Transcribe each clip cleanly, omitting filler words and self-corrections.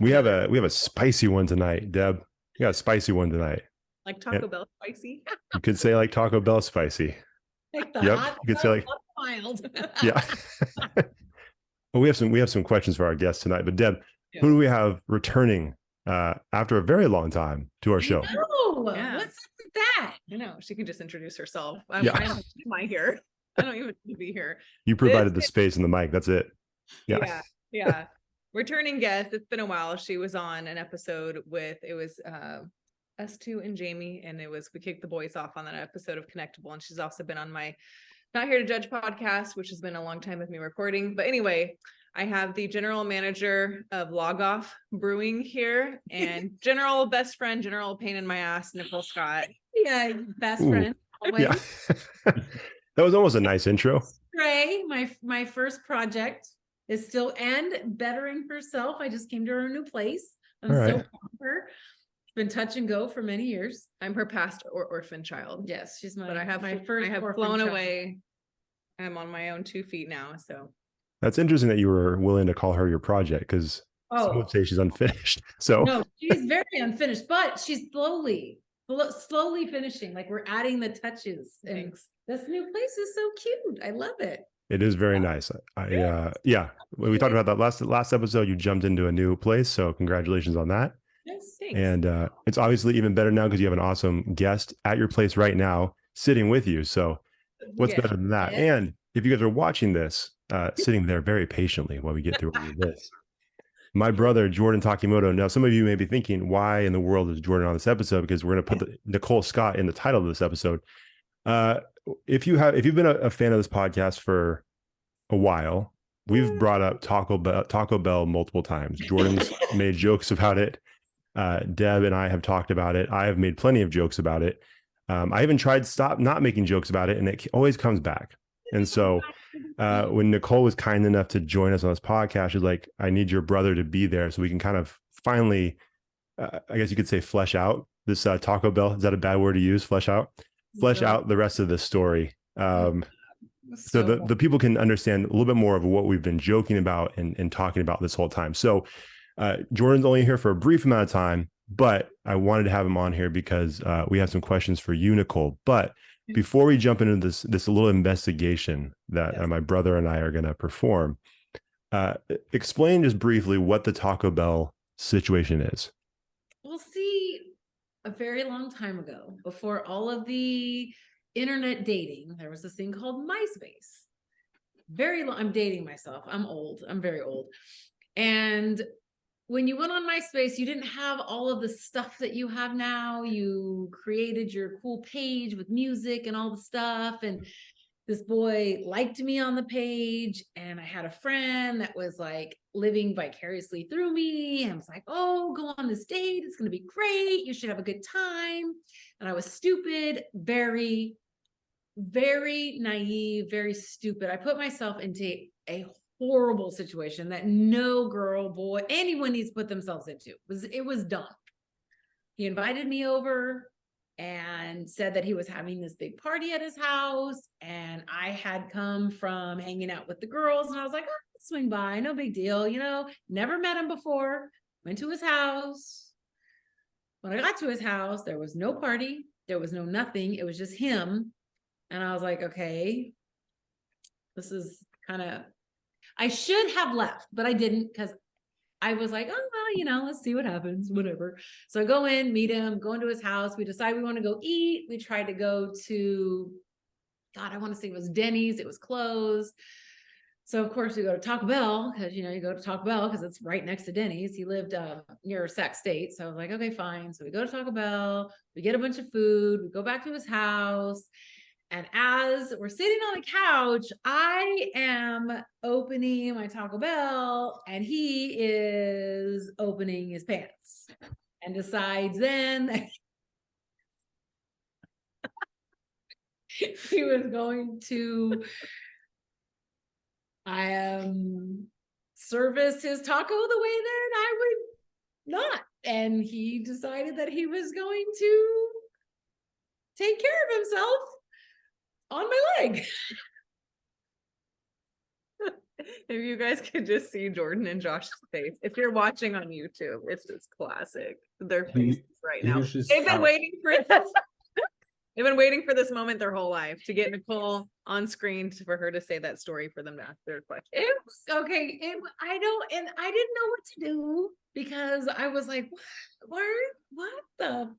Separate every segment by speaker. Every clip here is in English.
Speaker 1: We have a spicy one tonight, Deb. We got a spicy one tonight.
Speaker 2: Like Taco Bell spicy.
Speaker 1: You could say like Taco Bell spicy.
Speaker 2: Like the
Speaker 1: Yep.
Speaker 2: hot
Speaker 1: You could say like
Speaker 2: mild.
Speaker 1: yeah. Well, we have some questions for our guests tonight. But Deb,
Speaker 2: Yeah.
Speaker 1: who do we have returning after a very long time to our show?
Speaker 2: Yeah.
Speaker 3: What's up with that?
Speaker 2: I know. She can just introduce herself.
Speaker 1: Yeah.
Speaker 2: I don't am I here. I don't even need to be here.
Speaker 1: You provided the space and the mic. That's it.
Speaker 2: Yeah. Returning guest. It's been a while. She was on an episode with us two and Jamie, and we kicked the boys off on that episode of Connectable. And she's also been on my Not Here to Judge podcast, which has been a long time with me recording. But anyway, I have the general manager of Logoff Brewing here and general best friend, general pain in my ass, Nicole Scott.
Speaker 3: Yeah, best friend. Always.
Speaker 1: Yeah. That was almost a nice intro.
Speaker 3: Ray, my first project is still and bettering herself. I just came to her new place. I'm
Speaker 1: All right.
Speaker 3: so proud of her. It's been touch and go for many years.
Speaker 2: I'm her past orphan child.
Speaker 3: Yes, she's
Speaker 2: But I have
Speaker 3: my first.
Speaker 2: I have
Speaker 3: orphan
Speaker 2: flown
Speaker 3: child.
Speaker 2: away. I'm on my own 2 feet now. So
Speaker 1: That's interesting that you were willing to call her your project because some would say she's unfinished. So
Speaker 3: No, she's very unfinished, but she's slowly finishing. Like we're adding the touches. And
Speaker 2: thanks.
Speaker 3: this new place is so cute. I love it.
Speaker 1: it is very nice. Yeah, we talked about that last episode. You jumped into a new place, so congratulations on that.
Speaker 3: Yes,
Speaker 2: Thanks.
Speaker 1: And it's obviously even better now because you have an awesome guest at your place right now, sitting with you. So what's
Speaker 2: Yeah.
Speaker 1: better than that?
Speaker 3: Yeah.
Speaker 1: And if you guys are watching this, sitting there very patiently while we get through all of this, my brother Jordan Takimoto. Now, some of you may be thinking, why in the world is Jordan on this episode? Because we're going to put Nicole Scott in the title of this episode. If you've been a fan of this podcast for a while, we've brought up Taco Bell multiple times. Jordan's made jokes about it. Deb and I have talked about it. I have made plenty of jokes about it. I even tried to stop not making jokes about it, and it always comes back. And so when Nicole was kind enough to join us on this podcast, she's like, I need your brother to be there so we can kind of finally, I guess you could say, flesh out this Taco Bell. Is that a bad word to use? Flesh out the rest of this story. So the people can understand a little bit more of what we've been joking about and talking about this whole time. So Jordan's only here for a brief amount of time, but I wanted to have him on here because we have some questions for you, Nicole. But before we jump into this little investigation that my brother and I are going to perform, explain just briefly what the Taco Bell situation is.
Speaker 3: Well, see, a very long time ago, before all of the internet dating, there was this thing called MySpace. I'm dating myself. I'm old. I'm very old. And when you went on MySpace, you didn't have all of the stuff that you have now. You created your cool page with music and all the stuff. And this boy liked me on the page. And I had a friend that was like living vicariously through me. And I was like, oh, go on this date. It's going to be great. You should have a good time. And I was stupid, very, very naive, very stupid. I put myself into a horrible situation that no girl, boy, anyone needs to put themselves into. It was dumb. He invited me over and said that he was having this big party at his house, and I had come from hanging out with the girls, and I was like, oh, I'll swing by, no big deal, never met him before. Went to his house. When I got to his house, there was no party, there was no nothing, it was just him. And I was like, okay, this is kind of, I should have left, but I didn't, because I was like, oh, well, let's see what happens, whatever. So I go in, meet him, go into his house. We decide we want to go eat. We tried to go to, God, I want to say it was Denny's. It was closed. So of course we go to Taco Bell because, you go to Taco Bell because it's right next to Denny's. He lived near Sac State. So I was like, okay, fine. So we go to Taco Bell, we get a bunch of food, we go back to his house. And as we're sitting on the couch, I am opening my Taco Bell and he is opening his pants and decides then that he was going to service his taco the way that I would not. And he decided that he was going to take care of himself on my leg.
Speaker 2: If you guys could just see Jordan and Josh's face, if you're watching on YouTube, it's just classic. Their faces right now. They've been waiting for this. They've been waiting for this moment their whole life to get Nicole on screen for her to say that story for them to ask their question.
Speaker 3: It was okay. I didn't know what to do because I was like, what the?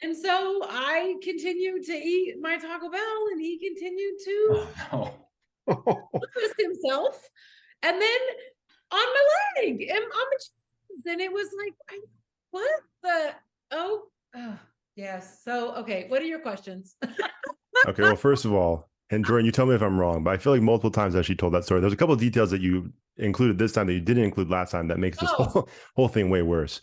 Speaker 3: And so I continued to eat my Taco Bell, and he continued to twist himself, and then on my leg and on my cheese, and it was like, what the? Oh, yes. So, okay, what are your questions?
Speaker 1: Okay, well, first of all, and Jordan, you tell me if I'm wrong, but I feel like multiple times as she told that story, there's a couple of details that you included this time that you didn't include last time that makes this whole thing way worse.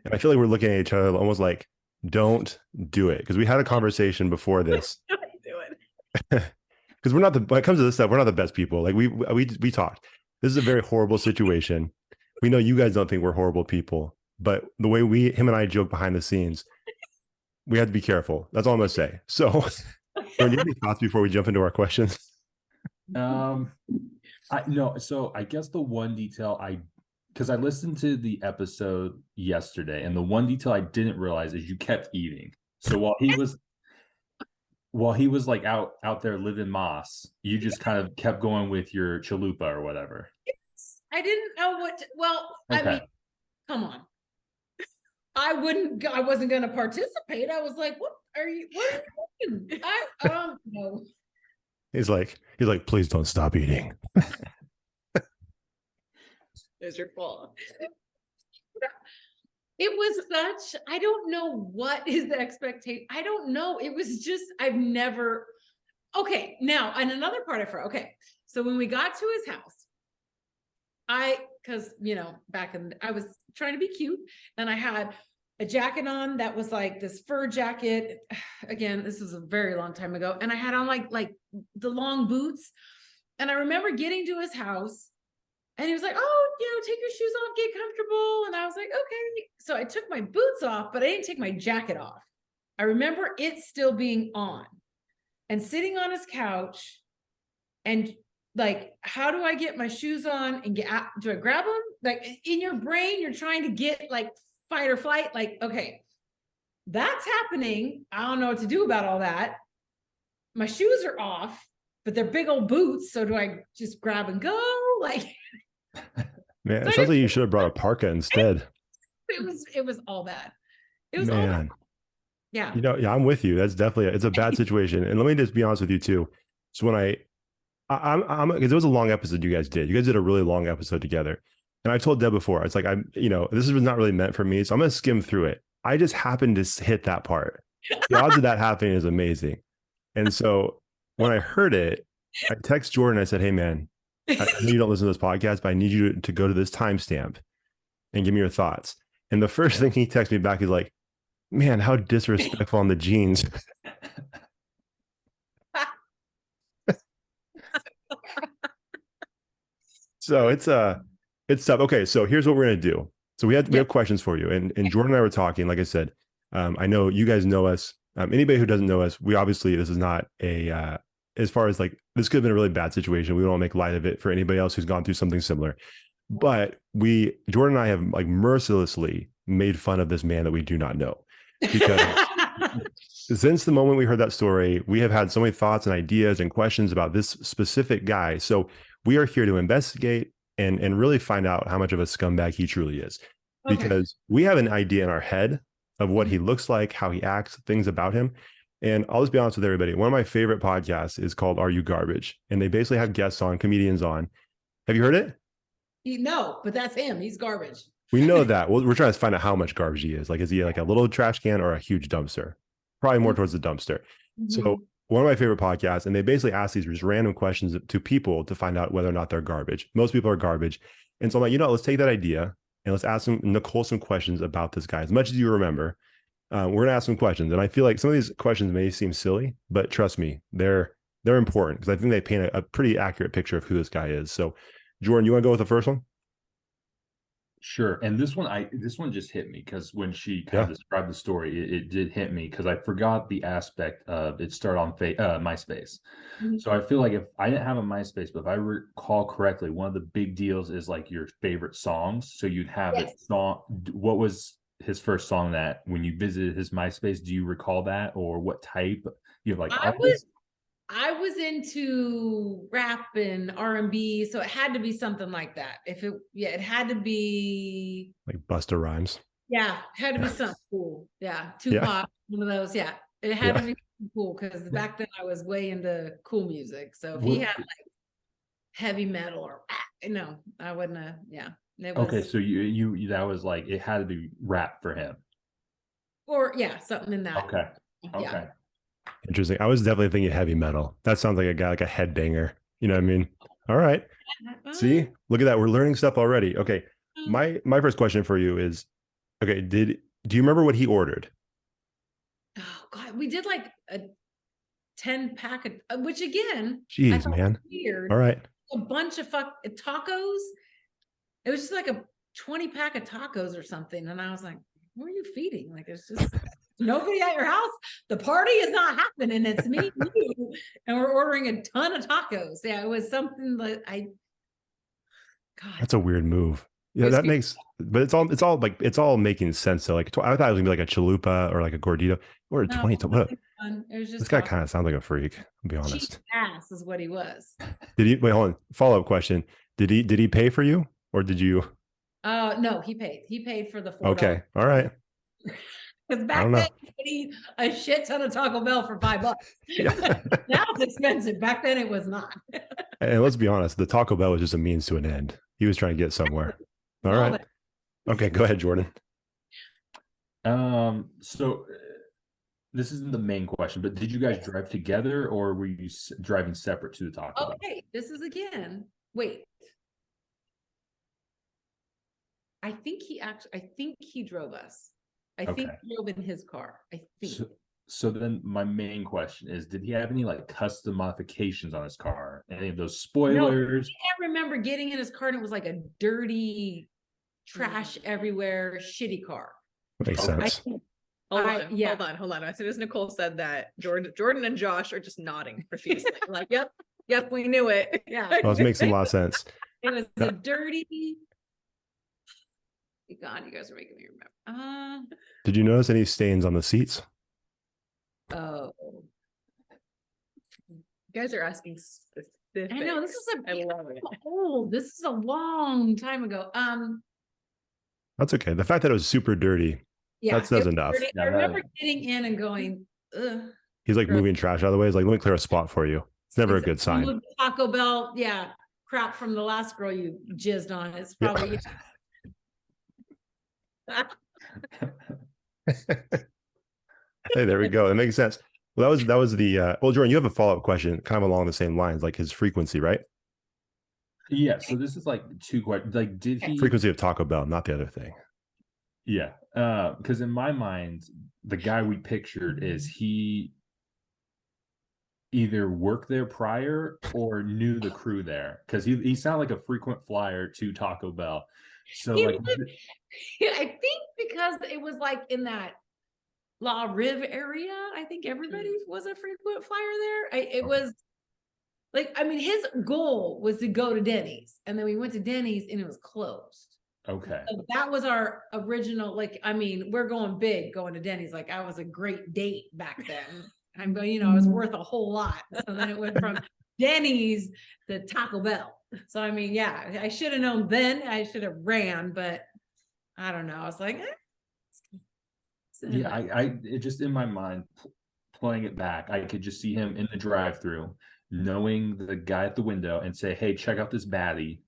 Speaker 1: And I feel like we're looking at each other almost like, don't do it. Because we had a conversation before this.
Speaker 2: Don't do it.
Speaker 1: Because when it comes to this stuff, we're not the best people. Like we talked. This is a very horrible situation. We know you guys don't think we're horrible people, but the way him and I joke behind the scenes, we have to be careful. That's all I'm gonna say. So, do you have any thoughts before we jump into our questions?
Speaker 4: So I guess the one detail because I listened to the episode yesterday, and the one detail I didn't realize is you kept eating. So while he was like out there living Moss, you just kind of kept going with your chalupa or whatever.
Speaker 3: I didn't know what. I mean, come on. I wasn't going to participate. I was like, what are you doing? I no.
Speaker 1: He's like, please don't stop eating.
Speaker 2: It's your fault.
Speaker 3: It was I don't know what is the expectation. I don't know. It was just, I've never, okay. Now, and another part of her, okay. So when we got to his house, cause I was trying to be cute, and I had a jacket on that was like this fur jacket. Again, this was a very long time ago. And I had on like the long boots. And I remember getting to his house, and he was like, oh, take your shoes off, get comfortable. And I was like, okay. So I took my boots off, but I didn't take my jacket off. I remember it still being on and sitting on his couch, and like, how do I get my shoes on and get out? Do I grab them? Like, in your brain, you're trying to get like fight or flight. Like, okay, that's happening. I don't know what to do about all that. My shoes are off, but they're big old boots. So do I just grab and go? Like,
Speaker 1: man, it sounds like you should have brought a parka instead.
Speaker 3: It was all bad. It was
Speaker 1: man.
Speaker 3: all bad. Yeah.
Speaker 1: Yeah, I'm with you. That's definitely, it's a bad situation. And let me just be honest with you too. So when I'm because it was a long episode you guys did. You guys did a really long episode together. And I told Deb before, it's like, this is not really meant for me. So I'm going to skim through it. I just happened to hit that part. The odds of that happening is amazing. And so when I heard it, I text Jordan. I said, hey man, I know you don't listen to this podcast, but I need you to go to this timestamp and give me your thoughts. And the first thing he texted me back is like, man, how disrespectful on the jeans. So it's tough. Okay, so here's what we're gonna do. So we have questions for you, and Jordan and I were talking. Like I said, I know you guys know us. Anybody who doesn't know us, this is not a as far as like, this could have been a really bad situation. We don't want to make light of it for anybody else who's gone through something similar. But Jordan and I have like mercilessly made fun of this man that we do not know, because since the moment we heard that story, we have had so many thoughts and ideas and questions about this specific guy. So we are here to investigate and really find out how much of a scumbag he truly is, because we have an idea in our head of what he looks like, how he acts, things about him. And I'll just be honest with everybody. One of my favorite podcasts is called Are You Garbage? And they basically have guests on, comedians on. Have you heard it?
Speaker 3: No, but that's him. He's garbage.
Speaker 1: We know that. Well, we're trying to find out how much garbage he is. Like, is he like a little trash can or a huge dumpster? Probably more towards the dumpster. Mm-hmm. So one of my favorite podcasts, and they basically ask these just random questions to people to find out whether or not they're garbage. Most people are garbage. And so I'm like, let's take that idea and let's ask Nicole some questions about this guy. As much as you remember, we're going to ask some questions. And I feel like some of these questions may seem silly, but trust me, they're important, because I think they paint a pretty accurate picture of who this guy is. So Jordan, you want to go with the first one?
Speaker 4: Sure. And this one just hit me because when she kind of described the story, it did hit me because I forgot the aspect of it started on MySpace. So I feel like if I didn't have a MySpace, but if I recall correctly, one of the big deals is like your favorite songs. So you'd have it song. What was his first song that when you visited his MySpace? Do you recall that, or what type? You have like
Speaker 3: I was into rap and R&B, so it had to be something like that. It had to be
Speaker 1: like Busta Rhymes.
Speaker 3: Yeah, it had to be something cool. Yeah, Tupac, one of those. Yeah, it had to be cool because back then I was way into cool music. So if he had like heavy metal or no, I wouldn't have. Yeah, it was,
Speaker 4: okay. So you that was like it had to be rap for him,
Speaker 3: or something in that.
Speaker 4: Okay.
Speaker 3: Yeah.
Speaker 1: Interesting. I was definitely thinking heavy metal. That sounds like a guy like a headbanger. You know what I mean? All right. See, look at that. We're learning stuff already. Okay. My first question for you is, okay, do you remember what he ordered?
Speaker 3: Oh God, we did like a 10-pack of, which again,
Speaker 1: jeez, man.
Speaker 3: Weird.
Speaker 1: All right.
Speaker 3: A bunch of tacos. It was just like a 20-pack of tacos or something. And I was like, who are you feeding? Like, it's just nobody at your house. The party is not happening. It's me and you. And we're ordering a ton of tacos. Yeah, it was something that God.
Speaker 1: That's a weird move. Yeah, that makes, but it's all making sense. So like, I thought it was gonna be like a chalupa or like a gordito or 20. What? This guy kind of sounds like a freak. I'll be honest.
Speaker 3: Cheap ass is what he was.
Speaker 1: Did he? Wait, hold on. Follow up question. Did he pay for you or did you?
Speaker 3: No, he paid. He paid for the $4.
Speaker 1: Okay, all right.
Speaker 3: Because back then you could eat a shit ton of Taco Bell for $5. Now it's expensive. Back then it was not.
Speaker 1: And let's be honest, the Taco Bell was just a means to an end. He was trying to get somewhere. All right. Okay, go ahead, Jordan.
Speaker 4: So this isn't the main question, but did you guys drive together or were you driving separate to the Taco Bell?
Speaker 3: Okay, this is again. Wait. I think he drove us. I think he drove in his car. I think.
Speaker 4: So then my main question is, did he have any like custom modifications on his car? Any of those spoilers?
Speaker 3: No, I can't remember getting in his car and it was like a dirty, trash everywhere, shitty car.
Speaker 1: Makes sense.
Speaker 2: Hold on. As soon as Nicole said that, Jordan and Josh are just nodding profusely. Like, yep, we knew it.
Speaker 3: Yeah.
Speaker 1: Well, this makes a lot of sense.
Speaker 3: It was a dirty. God, you guys are making me remember.
Speaker 1: Did you notice any stains on the seats?
Speaker 3: Oh,
Speaker 2: you guys are asking specific.
Speaker 3: I know this is
Speaker 2: I love it.
Speaker 3: Old. This is a long time ago.
Speaker 1: That's okay. The fact that it was super dirty, that says enough.
Speaker 3: I remember getting in and going, ugh.
Speaker 1: He's like moving trash out of the way. He's like, let me clear a spot for you. It's never a good sign.
Speaker 3: Taco Bell, crap from the last girl you jizzed on. It's probably
Speaker 1: Hey, there we go. That makes sense. Well, that was the well, Jordan, you have a follow-up question kind of along the same lines, like his frequency, right?
Speaker 4: Yeah. So this is like two questions. Like, did he
Speaker 1: frequency of Taco Bell, not the other thing?
Speaker 4: Yeah. Because in my mind, the guy we pictured is he either worked there prior or knew the crew there, because he sounded like a frequent flyer to Taco Bell. So I
Speaker 3: think because it was like in that La Rive area, I think everybody was a frequent flyer there. It was like, I mean, his goal was to go to Denny's, and then we went to Denny's and it was closed.
Speaker 4: Okay.
Speaker 3: So that was our original, like, I mean, we're going big going to Denny's. Like, I was a great date back then. I'm going, I was worth a whole lot. So then it went from Denny's to Taco Bell. So, I mean, I should have known then. I should have ran, but I don't know. I was like,
Speaker 4: it just in my mind, playing it back, I could just see him in the drive-thru, knowing the guy at the window, and say, hey, check out this baddie.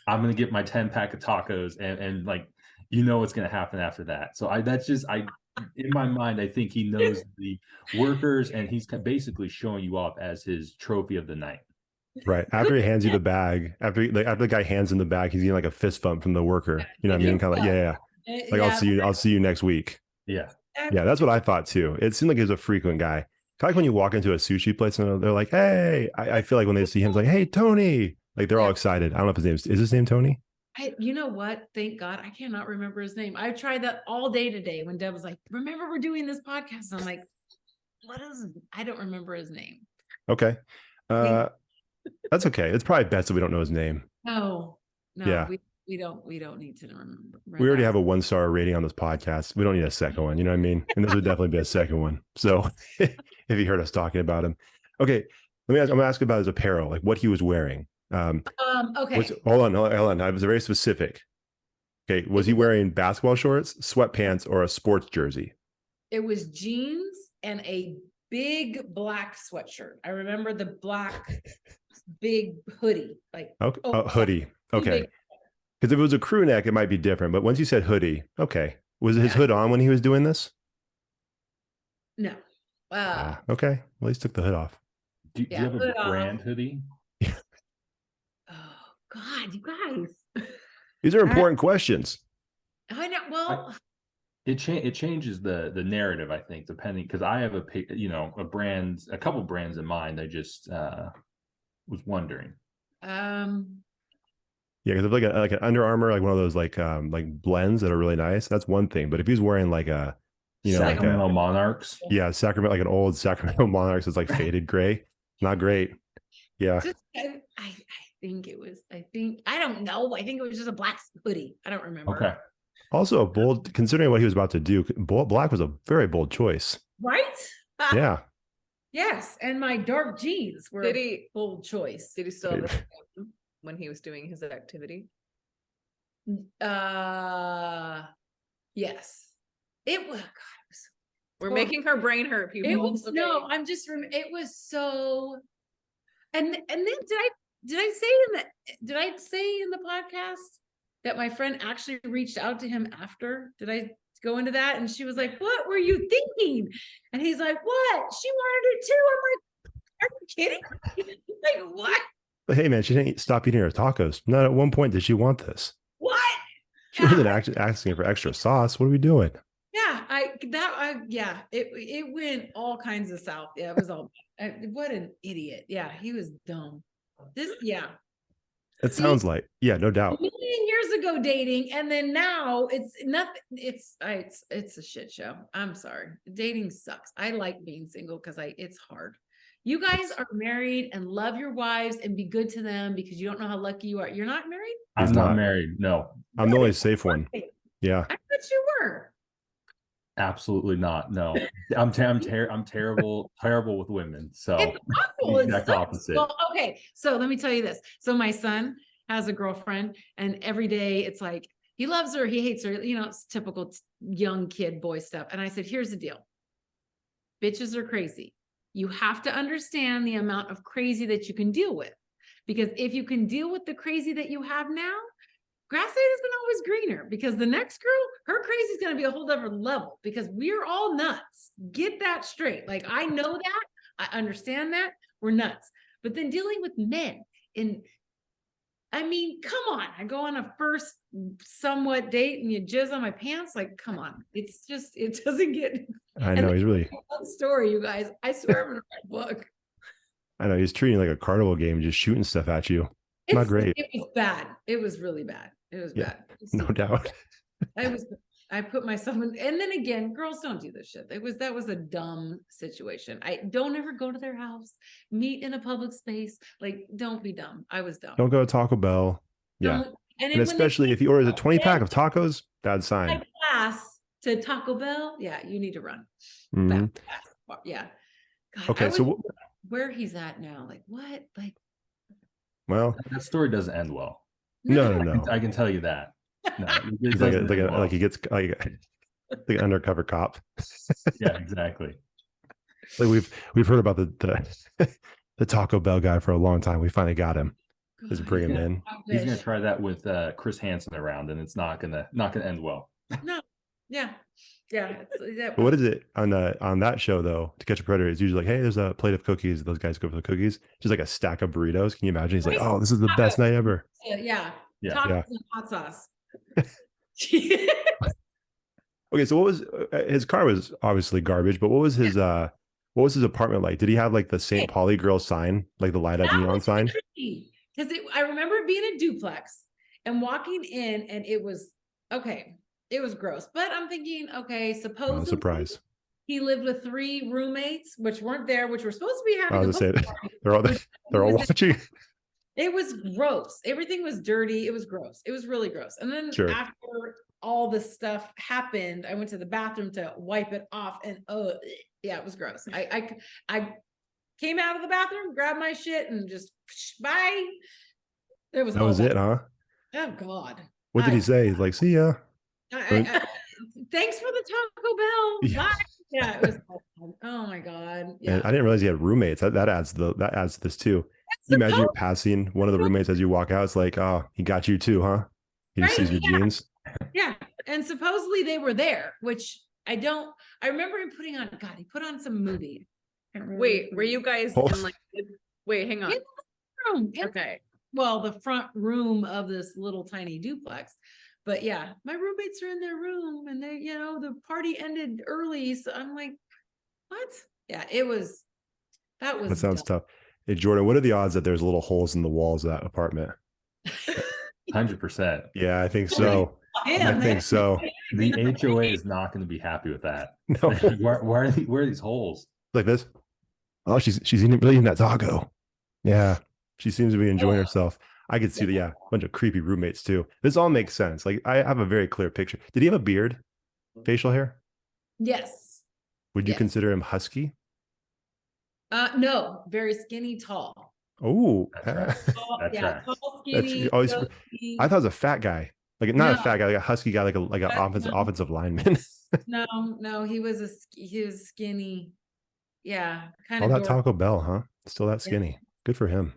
Speaker 4: I'm going to get my 10-pack of tacos, and like, what's going to happen after that. So in my mind, I think he knows the workers, and he's basically showing you off as his trophy of the night.
Speaker 1: Right. After he hands you the bag, after the guy hands him the bag, he's getting like a fist bump from the worker. You know what I mean? Kind of like, like, I'll see you next week.
Speaker 4: Yeah.
Speaker 1: Yeah. That's what I thought too. It seemed like he was a frequent guy. Kind of like when you walk into a sushi place and they're like, hey, I feel like when they see him, it's like, hey, Tony, like they're all excited. I don't know if his name is his name Tony?
Speaker 3: You know what? Thank God I cannot remember his name. I tried that all day today when Deb was like, remember we're doing this podcast. I'm like, I don't remember his name.
Speaker 1: Okay. That's okay. It's probably best that we don't know his name.
Speaker 3: No,
Speaker 1: Yeah.
Speaker 3: we don't need to remember.
Speaker 1: We already have a 1-star rating on this podcast. We don't need a second one. You know what I mean? And this would definitely be a second one. So if you heard us talking about him. Okay. I'm going to ask about his apparel, like what he was wearing.
Speaker 3: Okay.
Speaker 1: Hold on. I was very specific. Okay. Was he wearing basketball shorts, sweatpants, or a sports jersey?
Speaker 3: It was jeans and a big black sweatshirt. I remember the black big hoodie. Like
Speaker 1: hoodie. Okay. Because if it was a crew neck, it might be different. But once you said hoodie, okay. Was his hood on when he was doing this?
Speaker 3: No.
Speaker 1: Okay. Well, he took the hood off.
Speaker 4: Do you have a brand hoodie?
Speaker 3: Oh God, you guys.
Speaker 1: These are important questions.
Speaker 3: I know. Well,
Speaker 4: it changes the narrative, I think, depending, because I have a couple brands in mind. I just was wondering.
Speaker 1: Yeah, because if like an Under Armour, like one of those like blends that are really nice, that's one thing. But if he's wearing like a
Speaker 4: Sacramento Monarchs,
Speaker 1: Sacramento, like an old Sacramento Monarchs, it's like faded gray, not great. Yeah,
Speaker 3: I think it was. I don't know. I think it was just a black hoodie. I don't remember.
Speaker 4: Okay.
Speaker 1: Also, a bold, considering what he was about to do, black was a very bold choice.
Speaker 3: Right?
Speaker 1: Yeah.
Speaker 3: Yes, and my dark jeans were a bold choice.
Speaker 2: Did he still have the when he was doing his activity?
Speaker 3: Yes. It was. God,
Speaker 2: we're making her brain hurt, people.
Speaker 3: It was I'm just. It was so. And then did I say in the podcast that my friend actually reached out to him after? Did I go into that? And she was like, "What were you thinking?" And he's like, "What? She wanted it too." I'm like, "Are you kidding?" Like, what?
Speaker 1: But hey, man, she didn't stop eating her tacos. Not at one point did she want this.
Speaker 3: What?
Speaker 1: She wasn't asking for extra sauce. What are we doing?
Speaker 3: Yeah, it went all kinds of south. Yeah, it was all. What an idiot. Yeah, he was dumb.
Speaker 1: It sounds like, no doubt.
Speaker 3: A million years ago dating, and then now it's nothing. It's a shit show. I'm sorry. Dating sucks. I like being single because it's hard. You guys are married and love your wives and be good to them because you don't know how lucky you are. You're not married?
Speaker 4: I'm not married. No.
Speaker 1: I'm the only safe one. Yeah.
Speaker 3: I thought you were.
Speaker 4: Absolutely not. No. I'm terrible with women. So
Speaker 3: it's awful.
Speaker 4: Exact opposite.
Speaker 3: Well, okay. So let me tell you this. So my son has a girlfriend, and every day it's like he loves her, he hates her, it's typical young kid boy stuff. And I said, here's the deal. Bitches are crazy. You have to understand the amount of crazy that you can deal with. Because if you can deal with the crazy that you have now, grass isn't always greener, because the next girl, her crazy is going to be a whole other level, because we're all nuts. Get that straight. Like, I know that. I understand that. We're nuts. But then dealing with men come on. I go on a first somewhat date and you jizz on my pants. Like, come on. It's just, it doesn't get.
Speaker 1: I know, he's really.
Speaker 3: Story, you guys. I swear I'm in a book. I
Speaker 1: know, he's treating it like a carnival game, just shooting stuff at you. Not great.
Speaker 3: It was bad. It was really bad. It was bad.
Speaker 1: No doubt.
Speaker 3: I put myself in, and then again, girls don't do this shit. That was a dumb situation. I don't ever go to their house, meet in a public space. Like, don't be dumb. I was dumb.
Speaker 1: Don't go to Taco Bell. Yeah. And especially if he orders a 20-pack of tacos, bad sign.
Speaker 3: Pass to Taco Bell. Yeah, you need to run.
Speaker 1: Mm-hmm.
Speaker 3: Yeah. God,
Speaker 1: okay, so
Speaker 3: where he's at now, like what? Like,
Speaker 4: well, that story doesn't end well.
Speaker 1: No.
Speaker 4: I can tell you that. No,
Speaker 1: he's like he gets like an undercover cop.
Speaker 4: Yeah, exactly.
Speaker 1: Like we've heard about the Taco Bell guy for a long time. We finally got him. Just bring him in.
Speaker 4: He's gonna try that with Chris Hansen around, and it's not gonna end well.
Speaker 3: No. Yeah.
Speaker 1: But what is it on that show though? To Catch a Predator, it's usually like, hey, there's a plate of cookies. Those guys go for the cookies. Just like a stack of burritos. Can you imagine? He's like, oh, this is the best night ever.
Speaker 3: Yeah. Tacos and hot sauce.
Speaker 1: Okay, so what was his car was obviously garbage, but what was his apartment like? Did he have like the St. Pauli girl sign, like the light up neon sign?
Speaker 3: Because I remember being a duplex, and walking in, and it was okay. It was gross, but I'm thinking, okay,
Speaker 1: Oh,
Speaker 3: supposedly
Speaker 1: surprise.
Speaker 3: he lived with 3 roommates, which weren't there, which were supposed to be
Speaker 1: I
Speaker 3: having a
Speaker 1: was gonna
Speaker 3: hook
Speaker 1: say
Speaker 3: party,
Speaker 1: they're all
Speaker 3: which
Speaker 1: they're all
Speaker 3: was-
Speaker 1: watching.
Speaker 3: It was gross. Everything was dirty. It was gross. It was really gross. And then
Speaker 1: Sure.
Speaker 3: after all this stuff happened, I went to the bathroom to wipe it off, and yeah, it was gross. I came out of the bathroom, grabbed my shit, and just bye. It was
Speaker 1: That
Speaker 3: all
Speaker 1: was
Speaker 3: bad.
Speaker 1: it, huh?
Speaker 3: Oh God.
Speaker 1: What did he say? He's like, see ya.
Speaker 3: Thanks for the Taco Bell.
Speaker 1: Yeah.
Speaker 3: Bye. Yeah, it was awful. Oh my God. Yeah.
Speaker 1: And I didn't realize he had roommates. That adds to this too. You imagine you're passing one of the roommates as you walk out. It's like, oh, he got you too, huh? He just
Speaker 3: Right?
Speaker 1: sees your
Speaker 3: Yeah.
Speaker 1: jeans.
Speaker 3: Yeah. And supposedly they were there, which I remember him putting on, God, he put on some movie. I can't remember
Speaker 2: Wait,
Speaker 3: what
Speaker 2: were you guys
Speaker 1: Oh.
Speaker 2: in like? Wait, hang on.
Speaker 3: In the room.
Speaker 2: Okay.
Speaker 3: Well, the front room of this little tiny duplex. But yeah, my roommates are in their room, and they, the party ended early. So I'm like, what? Yeah, that was
Speaker 1: That sounds
Speaker 3: dumb.
Speaker 1: tough. Hey, Jordan, what are the odds that there's little holes in the walls of that apartment?
Speaker 4: 100%.
Speaker 1: Yeah, I think so. I think so.
Speaker 4: The HOA is not going to be happy with that.
Speaker 1: No.
Speaker 4: where are these holes?
Speaker 1: Like this. Oh, she's really eating that taco. Yeah. She seems to be enjoying herself. I could see a bunch of creepy roommates too. This all makes sense. Like I have a very clear picture. Did he have a beard? Facial hair?
Speaker 3: Yes.
Speaker 1: Would you
Speaker 3: Yes.
Speaker 1: consider him husky?
Speaker 3: No, very skinny, tall.
Speaker 1: Oh,
Speaker 4: That's right.
Speaker 3: Tall,
Speaker 4: That's
Speaker 3: yeah,
Speaker 4: right.
Speaker 3: tall, skinny.
Speaker 1: always-
Speaker 3: goatee.
Speaker 1: I thought it was a fat guy. Like not a
Speaker 3: No.
Speaker 1: fat guy, like a husky guy, like an offensive lineman.
Speaker 3: No, he was skinny. Yeah, kind
Speaker 1: All
Speaker 3: of
Speaker 1: that Taco Bell, huh? Still that skinny. Good for him.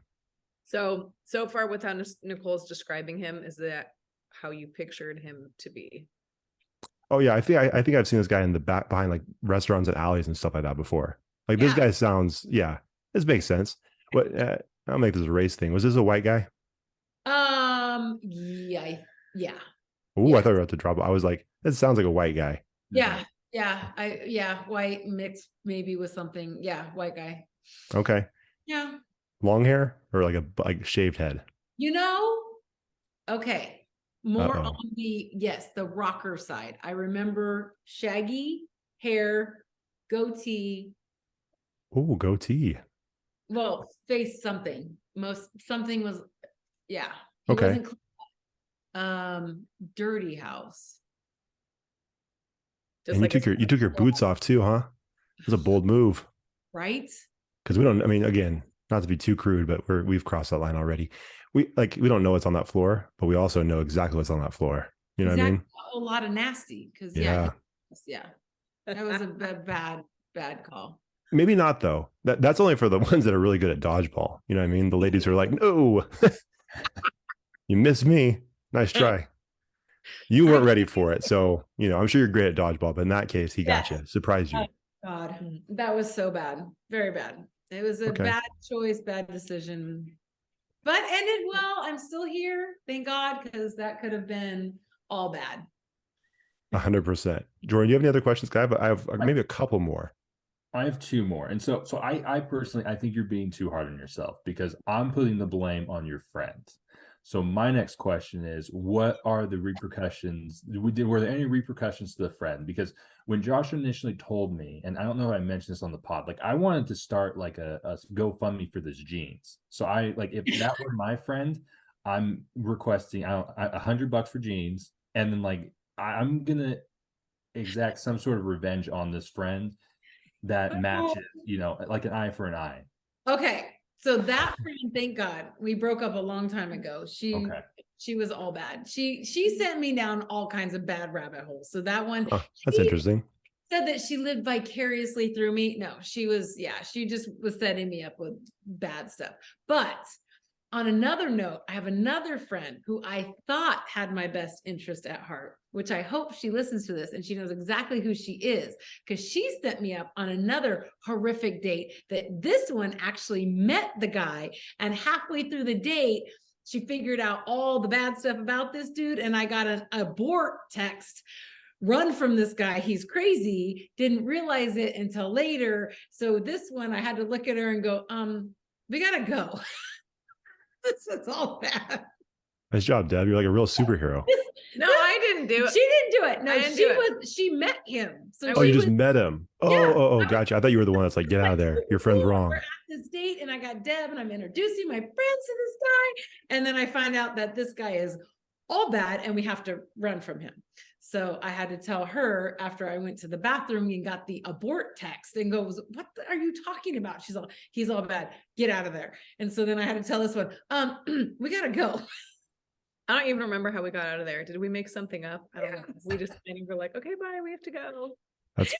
Speaker 2: So far with how Nicole's describing him, is that how you pictured him to be?
Speaker 1: Oh yeah, I think I've seen this guy in the back behind like restaurants and alleys and stuff like that before. Like this guy sounds, this makes sense. What I'll make this a race thing. Was this a white guy?
Speaker 3: Yeah.
Speaker 1: Oh,
Speaker 3: Yeah.
Speaker 1: I thought we were about to drop. I was like, this sounds like a white guy.
Speaker 3: Yeah. White mixed maybe with something. Yeah, white guy.
Speaker 1: Okay.
Speaker 3: Yeah.
Speaker 1: Long hair or like a shaved head?
Speaker 3: Okay. More
Speaker 1: Uh-oh.
Speaker 3: on the rocker side. I remember shaggy hair, goatee.
Speaker 1: Oh, goatee.
Speaker 3: Well, face something. Something was, yeah. He
Speaker 1: Okay.
Speaker 3: wasn't dirty house.
Speaker 2: Just
Speaker 1: And
Speaker 2: like
Speaker 1: you took your boots off too, huh? It was a bold move.
Speaker 3: Right?
Speaker 1: Because we don't, I mean, again, not to be too crude, but we've crossed that line already. We don't know what's on that floor, but we also know exactly what's on that floor. You know what I mean?
Speaker 3: A lot of nasty. Because
Speaker 1: Yeah.
Speaker 3: That was a bad call.
Speaker 1: Maybe not though. That's only for the ones that are really good at dodgeball. You know what I mean? The ladies are like, no, you missed me. Nice try. You weren't ready for it. So, I'm sure you're great at dodgeball, but in that case, he got you, surprised you.
Speaker 3: God, that was so bad. Very bad. It was a
Speaker 1: Okay.
Speaker 3: bad choice, bad decision, but ended well. I'm still here. Thank God, because that could have been all bad.
Speaker 1: 100%. Jordan, do you have any other questions? I have maybe a couple more.
Speaker 4: I have 2 more. And so I personally, I think you're being too hard on yourself because I'm putting the blame on your friend. So my next question is, what are the repercussions? Were there any repercussions to the friend? Because when Josh initially told me, and I don't know if I mentioned this on the pod, like I wanted to start like a GoFundMe for this jeans. So if that were my friend, I'm requesting $100 for jeans. And then like, I'm going to exact some sort of revenge on this friend that matches, like an eye for an eye.
Speaker 3: Okay. So that friend, thank God, we broke up a long time ago. She was all bad. She sent me down all kinds of bad rabbit holes. So that one,
Speaker 1: That's interesting.
Speaker 3: said that she lived vicariously through me. No, she just was setting me up with bad stuff. But on another note, I have another friend who I thought had my best interest at heart, which I hope she listens to this and she knows exactly who she is, because she set me up on another horrific date that this one actually met the guy, and halfway through the date, she figured out all the bad stuff about this dude, and I got an abort text. Run from this guy. He's crazy. Didn't realize it until later. So this one, I had to look at her and go, we gotta go. This is all bad.
Speaker 1: Nice job, Deb. You're like a real superhero.
Speaker 2: No, I didn't do it.
Speaker 3: She didn't do it. No,
Speaker 2: I didn't do
Speaker 3: she met him. So
Speaker 2: Oh,
Speaker 1: Oh,
Speaker 3: she
Speaker 1: you just
Speaker 3: was-
Speaker 1: met him. Oh,
Speaker 3: Yeah.
Speaker 1: oh, gotcha. I thought you were the one that's like, get out of there. Your friend's
Speaker 3: We're
Speaker 1: wrong.
Speaker 3: at this date, and I got Deb, and I'm introducing my friends to this guy, and then I find out that this guy is all bad, and we have to run from him. So I had to tell her after I went to the bathroom and got the abort text and goes, "What are you talking about?" She's all, "He's all bad. Get out of there." And so then I had to tell this one, we gotta go.
Speaker 2: I don't even remember how we got out of there. Did we make something up? I don't know. We just were like, okay, bye. We have to go.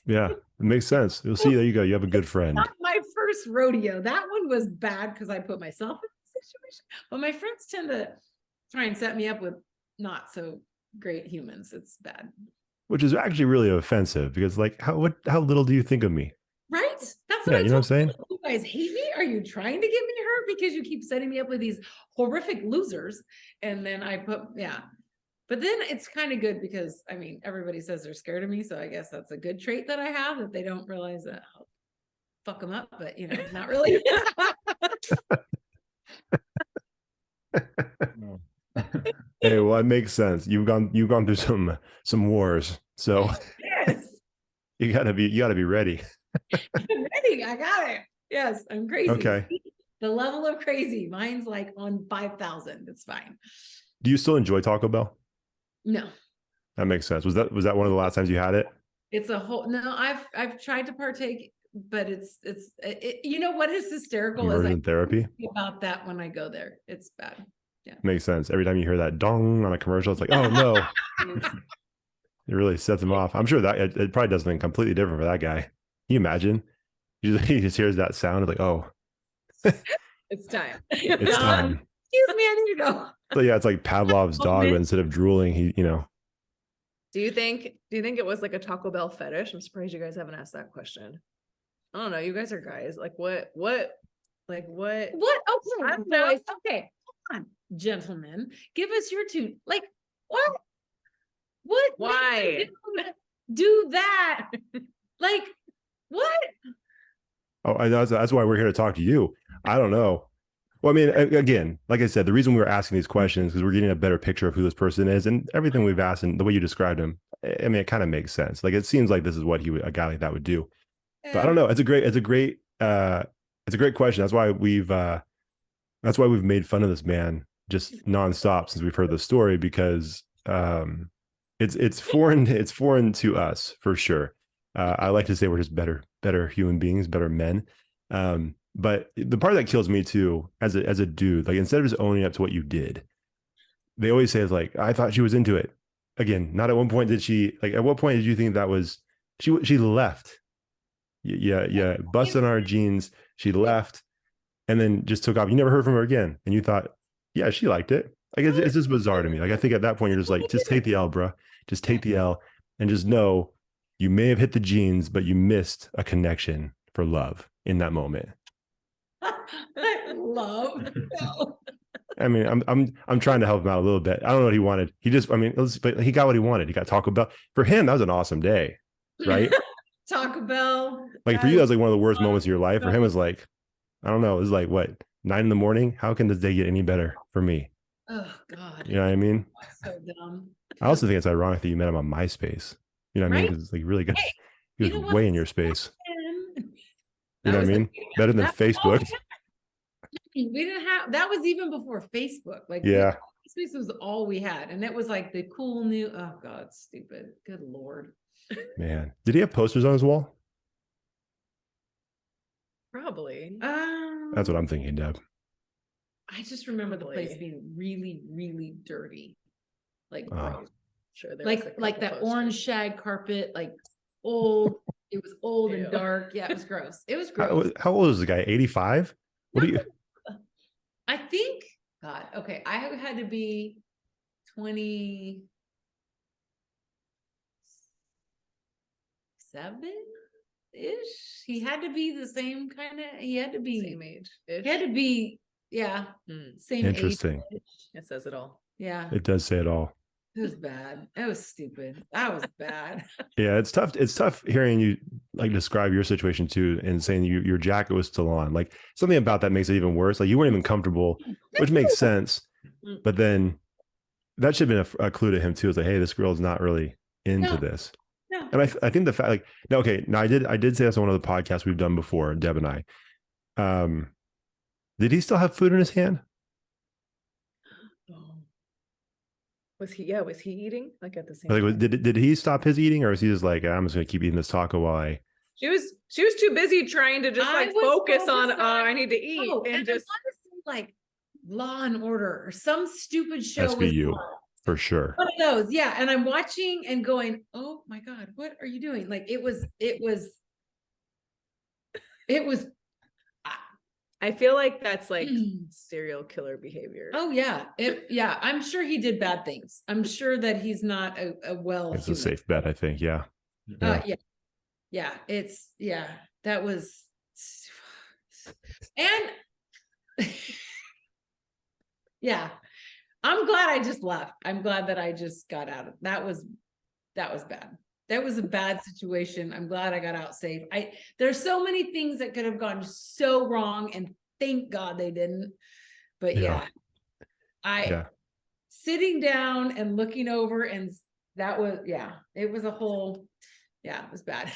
Speaker 1: Yeah, it makes sense. You'll see. There you go. You have a good friend.
Speaker 3: Not my first rodeo. That one was bad because I put myself in the situation. But my friends tend to try and set me up with not so great humans. It's bad.
Speaker 1: Which is actually really offensive because like how little do you think of me?
Speaker 3: Right? That's what
Speaker 1: Yeah,
Speaker 3: I
Speaker 1: you know what I'm
Speaker 3: told
Speaker 1: saying?
Speaker 3: you. You guys hate me? Are you trying to get me hurt because you keep setting me up with these horrific losers? And then I put, yeah. But then it's kind of good because I mean, everybody says they're scared of me. So I guess that's a good trait that I have, that they don't realize that I'll fuck them up, but you know, not really.
Speaker 1: Hey, well, it makes sense. You've gone through some wars, so
Speaker 3: Yes.
Speaker 1: you gotta be ready.
Speaker 3: I'm ready. I got it. Yes, I'm crazy.
Speaker 1: Okay.
Speaker 3: The level of crazy, mine's like on 5,000. It's fine.
Speaker 1: Do you still enjoy Taco Bell?
Speaker 3: No,
Speaker 1: That makes sense. Was that one of the last times you had it?
Speaker 3: it's a whole. No, I've tried to partake, but it's you know what is hysterical is I
Speaker 1: Immersion therapy
Speaker 3: think about that when I go there. It's bad.
Speaker 1: makes sense. Every time you hear that dong on a commercial, it's like, oh no, it really sets him off. I'm sure that it probably does something completely different for that guy. Can you imagine? He just hears that sound, it's like, oh,
Speaker 2: It's time.
Speaker 1: it's time.
Speaker 3: Excuse me, I need to go.
Speaker 1: So yeah, it's like Pavlov's dog, but instead of drooling, he,
Speaker 2: Do you think it was like a Taco Bell fetish? I'm surprised you guys haven't asked that question. I don't know. You guys are guys. Like what?
Speaker 3: What?
Speaker 2: Okay,
Speaker 3: I don't know. Okay, come on, gentlemen, give us your two. Like what? What? makes
Speaker 2: Why?
Speaker 3: you do that? Like what?
Speaker 1: oh, I know that's why we're here to talk to you. I don't know. Well, I mean, again, like I said, the reason we were asking these questions is because we're getting a better picture of who this person is, and everything we've asked and the way you described him. I mean, it kind of makes sense. Like it seems like this is what a guy like that would do. But I don't know. It's a great question. That's why we've made fun of this man just nonstop since we've heard the story, because it's foreign to us for sure. I like to say we're just better human beings, better men. But the part that kills me too, as a dude, like instead of just owning up to what you did, they always say it's like, I thought she was into it. Again, not at one point did she, like, at what point did you think that was, she left? Yeah. Busted on our jeans. She left and then just took off. You never heard from her again. And you thought, yeah, she liked it. Like, it's just bizarre to me. Like, I think at that point, you're just like, just take the L, bro. Just take the L and just know you may have hit the jeans, but you missed a connection for love in that moment.
Speaker 3: I love.
Speaker 1: I mean, I'm trying to help him out a little bit. I don't know what he wanted. He just, I mean, but he got what he wanted. He got Taco Bell. For him, that was an awesome day, right?
Speaker 3: Taco Bell.
Speaker 1: Like for you, that was like one of the worst moments of your life. For him, it was like, I don't know. It was like what, 9 a.m. How can this day get any better for me?
Speaker 3: Oh God.
Speaker 1: You know what I mean?
Speaker 3: So dumb.
Speaker 1: I also think it's ironic that you met him on MySpace. You know what I mean?
Speaker 3: Right?
Speaker 1: Because it's like really good.
Speaker 3: Hey,
Speaker 1: He
Speaker 3: you know
Speaker 1: was
Speaker 3: what?
Speaker 1: way in your space.
Speaker 3: You
Speaker 1: You know what I mean? Better than Facebook.
Speaker 3: We didn't have, that was even before Facebook. Like,
Speaker 1: Yeah.
Speaker 3: MySpace was all we had. And it was like the cool new, oh God, stupid. Good Lord.
Speaker 1: Man. Did he have posters on his wall?
Speaker 2: Probably.
Speaker 1: That's what I'm thinking, Deb.
Speaker 3: I just remember the place
Speaker 2: Probably.
Speaker 3: being really, really dirty. Like,
Speaker 1: Oh.
Speaker 3: gross.
Speaker 2: Sure. There was a
Speaker 3: like
Speaker 2: couple
Speaker 3: that orange
Speaker 2: posters.
Speaker 3: shag carpet, like old. It was old
Speaker 2: Ew.
Speaker 3: and dark. Yeah, it was gross. It was gross.
Speaker 1: How old is the guy? 85? What do you?
Speaker 3: I think, God, okay, I had to be 27-ish. He had to be the same kind of, he had to be,
Speaker 2: Same age.
Speaker 3: he had to be, yeah, same
Speaker 1: Interesting.
Speaker 3: age.
Speaker 2: It says it all.
Speaker 3: Yeah,
Speaker 1: It does say it all.
Speaker 3: it was bad. It was stupid. That was bad.
Speaker 1: Yeah, it's tough. It's tough hearing you like describe your situation too, and saying your jacket was still on. Like something about that makes it even worse. Like you weren't even comfortable, which makes sense. But then that should have been a clue to him too. It's like, hey, this girl's not really into
Speaker 3: No.
Speaker 1: this.
Speaker 3: No.
Speaker 1: And I think the fact, like, no, okay, now I did say this on one of the podcasts we've done before, Deb and I. Did he still have food in his hand?
Speaker 2: Oh. Was he eating like at the same
Speaker 1: Like,
Speaker 2: time?
Speaker 1: did he stop his eating, or is he just like, I'm just gonna keep eating this taco while I?
Speaker 2: She was too busy trying to just
Speaker 3: I
Speaker 2: like
Speaker 3: was
Speaker 2: focus on
Speaker 3: focused
Speaker 2: I need to eat and
Speaker 3: and
Speaker 2: just
Speaker 3: honestly, like Law and Order or some stupid show was
Speaker 1: SVU
Speaker 3: on.
Speaker 1: for sure.
Speaker 3: One of those, yeah. And I'm watching and going, oh my God, what are you doing? Like it was
Speaker 2: I feel like that's like serial killer behavior.
Speaker 3: oh yeah. Yeah, I'm sure he did bad things. I'm sure that he's not a well
Speaker 1: It's
Speaker 3: human.
Speaker 1: a safe bet, I think. Yeah.
Speaker 3: Yeah. That was and yeah. I'm glad I just left. I'm glad that I just got out of that was bad. That was a bad situation. I'm glad I got out safe. There's so many things that could have gone so wrong, and thank God they didn't. But sitting down and looking over, and that was it was a whole it was bad.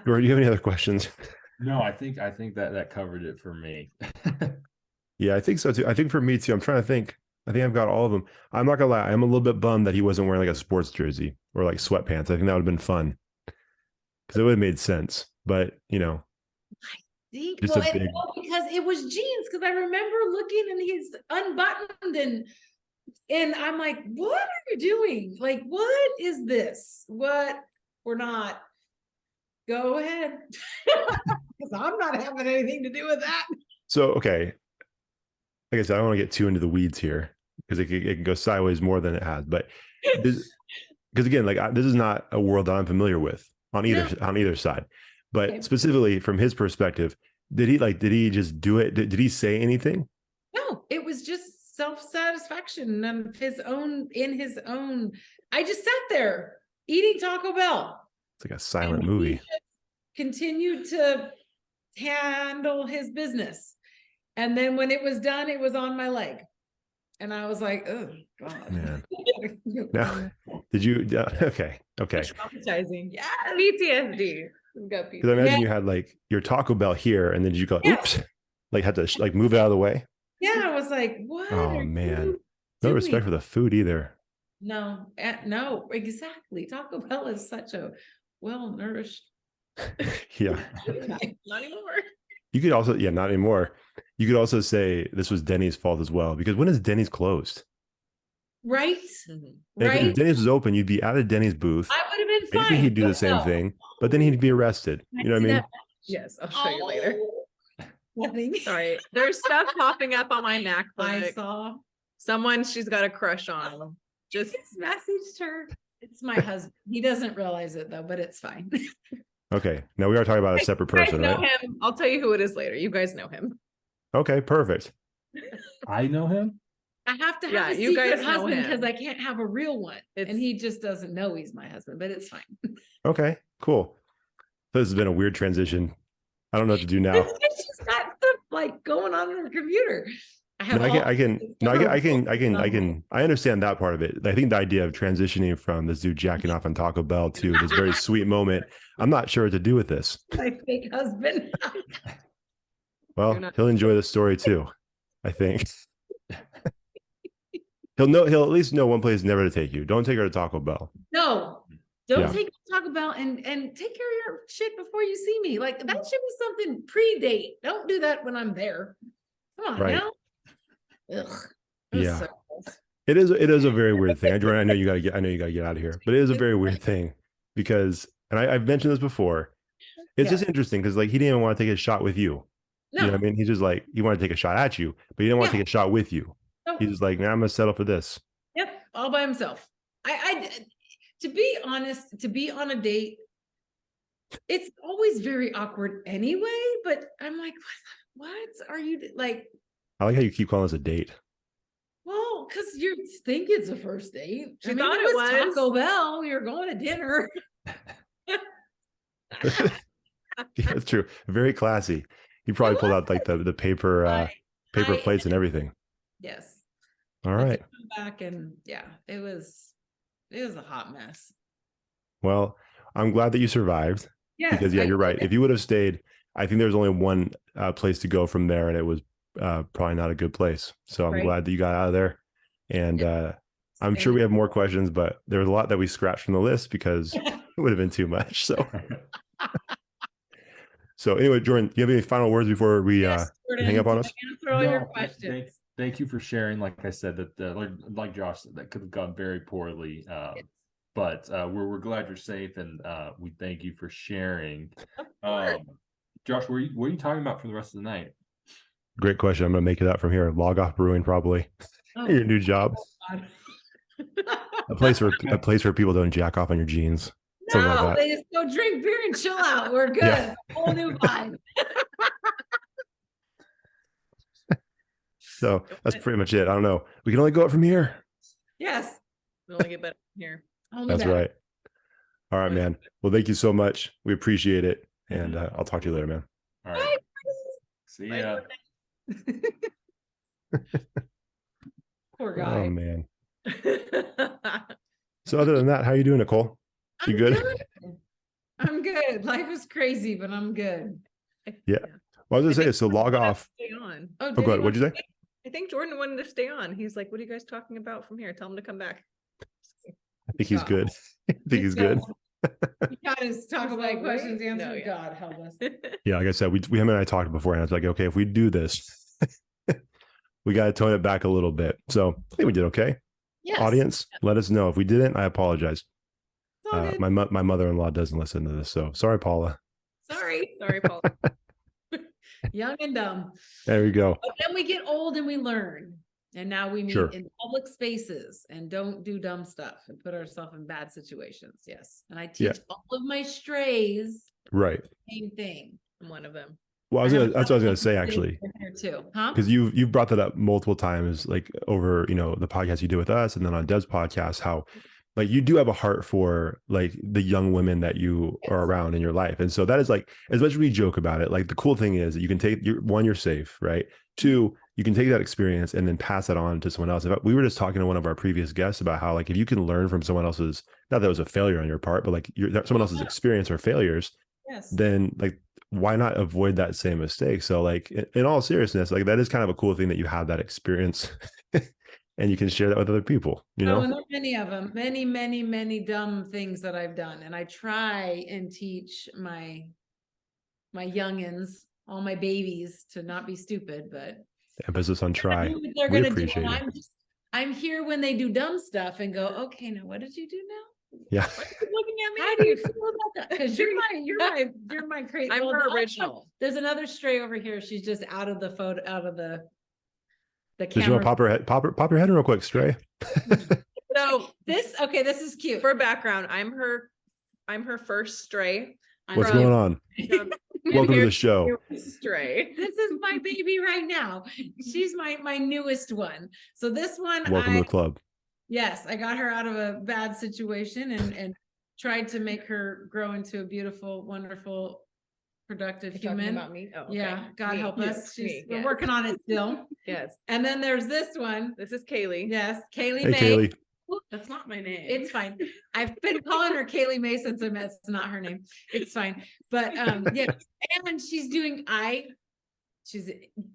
Speaker 1: Or do you have any other questions?
Speaker 4: No, I think that covered it for me.
Speaker 1: Yeah, I think so too. I think for me too. I'm trying to think. I think I've got all of them. I'm not gonna lie. I'm a little bit bummed that he wasn't wearing like a sports jersey or like sweatpants. I think that would have been fun because it would have made sense. But just
Speaker 3: Because it was jeans. Because I remember looking and he's unbuttoned and I'm like, what are you doing? Like, what is this? What we're not. Go ahead, because I'm not having anything to do with that.
Speaker 1: So okay, like I said, I don't want to get too into the weeds here because it can go sideways more than it has. But because again, like this is not a world that I'm familiar with on either side. But specifically from his perspective, did he just do it? Did he say anything?
Speaker 3: No, it was just self-satisfaction and his own. I just sat there eating Taco Bell.
Speaker 1: It's like a silent movie.
Speaker 3: Continued to handle his business. And then when it was done, it was on my leg. And I was like, oh God.
Speaker 1: Man. Now, did you okay.
Speaker 2: Traumatizing. Yeah. PTSD.
Speaker 1: Because I imagine you had like your Taco Bell here, and then did you go, oops, like had to like move it out of the way?
Speaker 3: Yeah, I was like, what?
Speaker 1: Oh man. No respect for the food either.
Speaker 3: No, exactly. Taco Bell is such a well-nourished.
Speaker 1: Yeah.
Speaker 2: Not anymore.
Speaker 1: You could also, not anymore. You could also say this was Denny's fault as well, because when is Denny's closed?
Speaker 3: Right.
Speaker 1: Right. If Denny's was open, you'd be at a Denny's booth.
Speaker 3: I would have been fine.
Speaker 1: Maybe he'd do the same thing, but then he'd be arrested. You know what I mean?
Speaker 2: Yes, I'll show you later.
Speaker 3: Nothing.
Speaker 2: Sorry. There's stuff popping up on my MacBook.
Speaker 3: I saw
Speaker 2: someone she's got a crush on. Just
Speaker 3: messaged her. It's my husband. He doesn't realize it though, but it's fine.
Speaker 1: Okay. Now we are talking about a separate person, right?
Speaker 2: Him. I'll tell you who it is later. You guys know him.
Speaker 1: Okay, perfect.
Speaker 4: I know him.
Speaker 3: I have to have a secret husband because I can't have a real one. And he just doesn't know he's my husband, but it's fine.
Speaker 1: Okay, cool. So this has been a weird transition. I don't know what to do now.
Speaker 3: It's just got stuff like going on her computer.
Speaker 1: I understand that part of it. I think the idea of transitioning from this dude jacking off on Taco Bell to this very sweet moment, I'm not sure what to do with this.
Speaker 3: My fake husband.
Speaker 1: Well, he'll enjoy the story too, I think. He'll at least know one place never to take you. Don't take her to Taco Bell.
Speaker 3: No, don't take Taco Bell and take care of your shit before you see me. Like that should be something pre-date. Don't do that when I'm there. Come on now. Ugh.
Speaker 1: Yeah. It is a very weird thing. I know you gotta get out of here, but it is a very weird thing because, and I've mentioned this before. It's just interesting because like he didn't even want to take a shot with you. No. You know what I mean? He's just like, he wanted to take a shot at you, but he didn't want to take a shot with you. Nope. He's just like, nah, I'm gonna settle for this.
Speaker 3: Yep, all by himself. I to be honest, to be on a date, it's always very awkward anyway. But I'm like, what are you like?
Speaker 1: I like how you keep calling this a date.
Speaker 3: Well, because you think it's a first date.
Speaker 2: She thought it was
Speaker 3: Taco Bell. You're going to dinner.
Speaker 1: Yeah, it's true. Very classy. He probably pulled out like the paper paper plates and everything.
Speaker 3: Yes.
Speaker 1: All
Speaker 3: But to
Speaker 1: right.
Speaker 3: come back and it was a hot mess.
Speaker 1: Well, I'm glad that you survived.
Speaker 3: Yes,
Speaker 1: Because you're right. If you would have stayed, I think there's only one place to go from there, and it was probably not a good place. So I'm glad that you got out of there. And I'm sure we have more questions, but there was a lot that we scratched from the list because it would have been too much. So, so anyway, Jordan, do you have any final words before we hang up on us?
Speaker 3: Answer all your questions.
Speaker 4: Thank you for sharing. Like I said, that like Josh said, that could have gone very poorly. But we're glad you're safe, and we thank you for sharing. Josh, what are you talking about for the rest of the night?
Speaker 1: Great question. I'm gonna make it up from here. Logoff Brewing, probably. Your new job. a place where people don't jack off on your jeans. Something like that.
Speaker 3: They just go drink beer and chill out. We're good. Yeah. Whole new vibe.
Speaker 1: So that's pretty much it. I don't know. We can only go up from here.
Speaker 3: Yes.
Speaker 2: We only get better from here.
Speaker 1: That's right. All right, man. Well, thank you so much. We appreciate it. And I'll talk to you later, man.
Speaker 4: All right. See ya.
Speaker 3: Poor guy.
Speaker 1: Oh, man. So other than that, how are you doing, Nicole? You good?
Speaker 3: I'm good. Life is crazy, but I'm good.
Speaker 1: Yeah. Well, I was going to say, so Logoff.
Speaker 2: Stay on.
Speaker 1: Oh, go ahead. What'd you say?
Speaker 2: I think Jordan wanted to stay on. He's like, what are you guys talking about from here? Tell him to come back.
Speaker 1: I think he's good. I think he's good.
Speaker 3: You guys talk about questions, answer.
Speaker 2: No, yeah.
Speaker 3: God help us.
Speaker 1: Yeah, like I said, we him and I talked before, and I was like, okay, if we do this, we got to tone it back a little bit. So I think we did okay.
Speaker 3: Yes.
Speaker 1: Audience, let us know if we didn't. I apologize. My mother-in-law doesn't listen to this, so sorry, Paula.
Speaker 3: Sorry, Paula. Young and dumb.
Speaker 1: There we go.
Speaker 3: But then we get old and we learn. And now we meet in public spaces and don't do dumb stuff and put ourselves in bad situations. Yes. And I teach all of my strays.
Speaker 1: Right.
Speaker 3: Same thing.
Speaker 2: I'm one of them.
Speaker 1: Well, that's what I was going to say, actually. Because you brought that up multiple times, like over, the podcast you did with us and then on Deb's podcast, how like you do have a heart for like the young women that you are around in your life. And so that is like, as much as we joke about it, like the cool thing is that you can take you're safe, right? Two, you can take that experience and then pass it on to someone else. We were just talking to one of our previous guests about how, like, if you can learn from someone else's, not that it was a failure on your part, but like someone else's experience or failures, then like, why not avoid that same mistake? So like in all seriousness, like that is kind of a cool thing that you have that experience and you can share that with other people,
Speaker 3: and there are many of them, many dumb things that I've done. And I try and teach my youngins, all my babies, to not be stupid, but
Speaker 1: emphasis on try.
Speaker 3: They're going to do it. I'm here when they do dumb stuff and go, okay, now what did you do now?
Speaker 1: Yeah.
Speaker 2: Why are you looking at me?
Speaker 3: How do you feel about that? Because you're my crazy.
Speaker 2: I'm her original.
Speaker 3: There's another stray over here. She's just out of the photo, out of the camera.
Speaker 1: Did you want to pop your head real quick, Stray?
Speaker 2: So
Speaker 3: this is cute.
Speaker 2: For background, I'm her first stray.
Speaker 1: What's going on? Welcome to the show.
Speaker 2: Stray.
Speaker 3: This is my baby right now. She's my newest one. So this one,
Speaker 1: welcome to the club.
Speaker 3: Yes, I got her out of a bad situation and tried to make her grow into a beautiful, wonderful, productive human.
Speaker 2: About me? Oh, okay.
Speaker 3: Yeah, God help us. We're working on it still.
Speaker 2: Yes.
Speaker 3: And then there's this one.
Speaker 2: This is Kaylee.
Speaker 3: Yes, Kaylee
Speaker 1: Hey,
Speaker 3: May.
Speaker 1: Kaylee.
Speaker 2: That's not my name.
Speaker 3: It's fine. I've been calling her Kaylee May since I met. It's not her name. It's fine. But yeah, and she's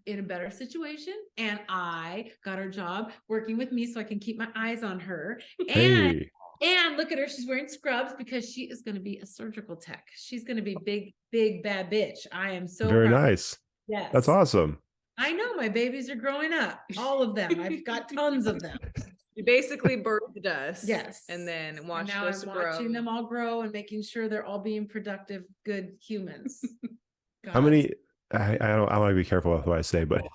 Speaker 3: in a better situation, and I got her job working with me so I can keep my eyes on her. And look at her, she's wearing scrubs because she is going to be a surgical tech. She's going to be big bad bitch. I am so
Speaker 1: very
Speaker 3: proud.
Speaker 1: nice.
Speaker 3: Yes,
Speaker 1: that's awesome.
Speaker 3: I know, my babies are growing up, all of them. I've got tons of them.
Speaker 2: You basically birthed us.
Speaker 3: Yes.
Speaker 2: And then watched
Speaker 3: now
Speaker 2: us
Speaker 3: I'm
Speaker 2: grow.
Speaker 3: watching them all grow and making sure they're all being productive, good humans.
Speaker 1: How many? I want to be careful with what I say, but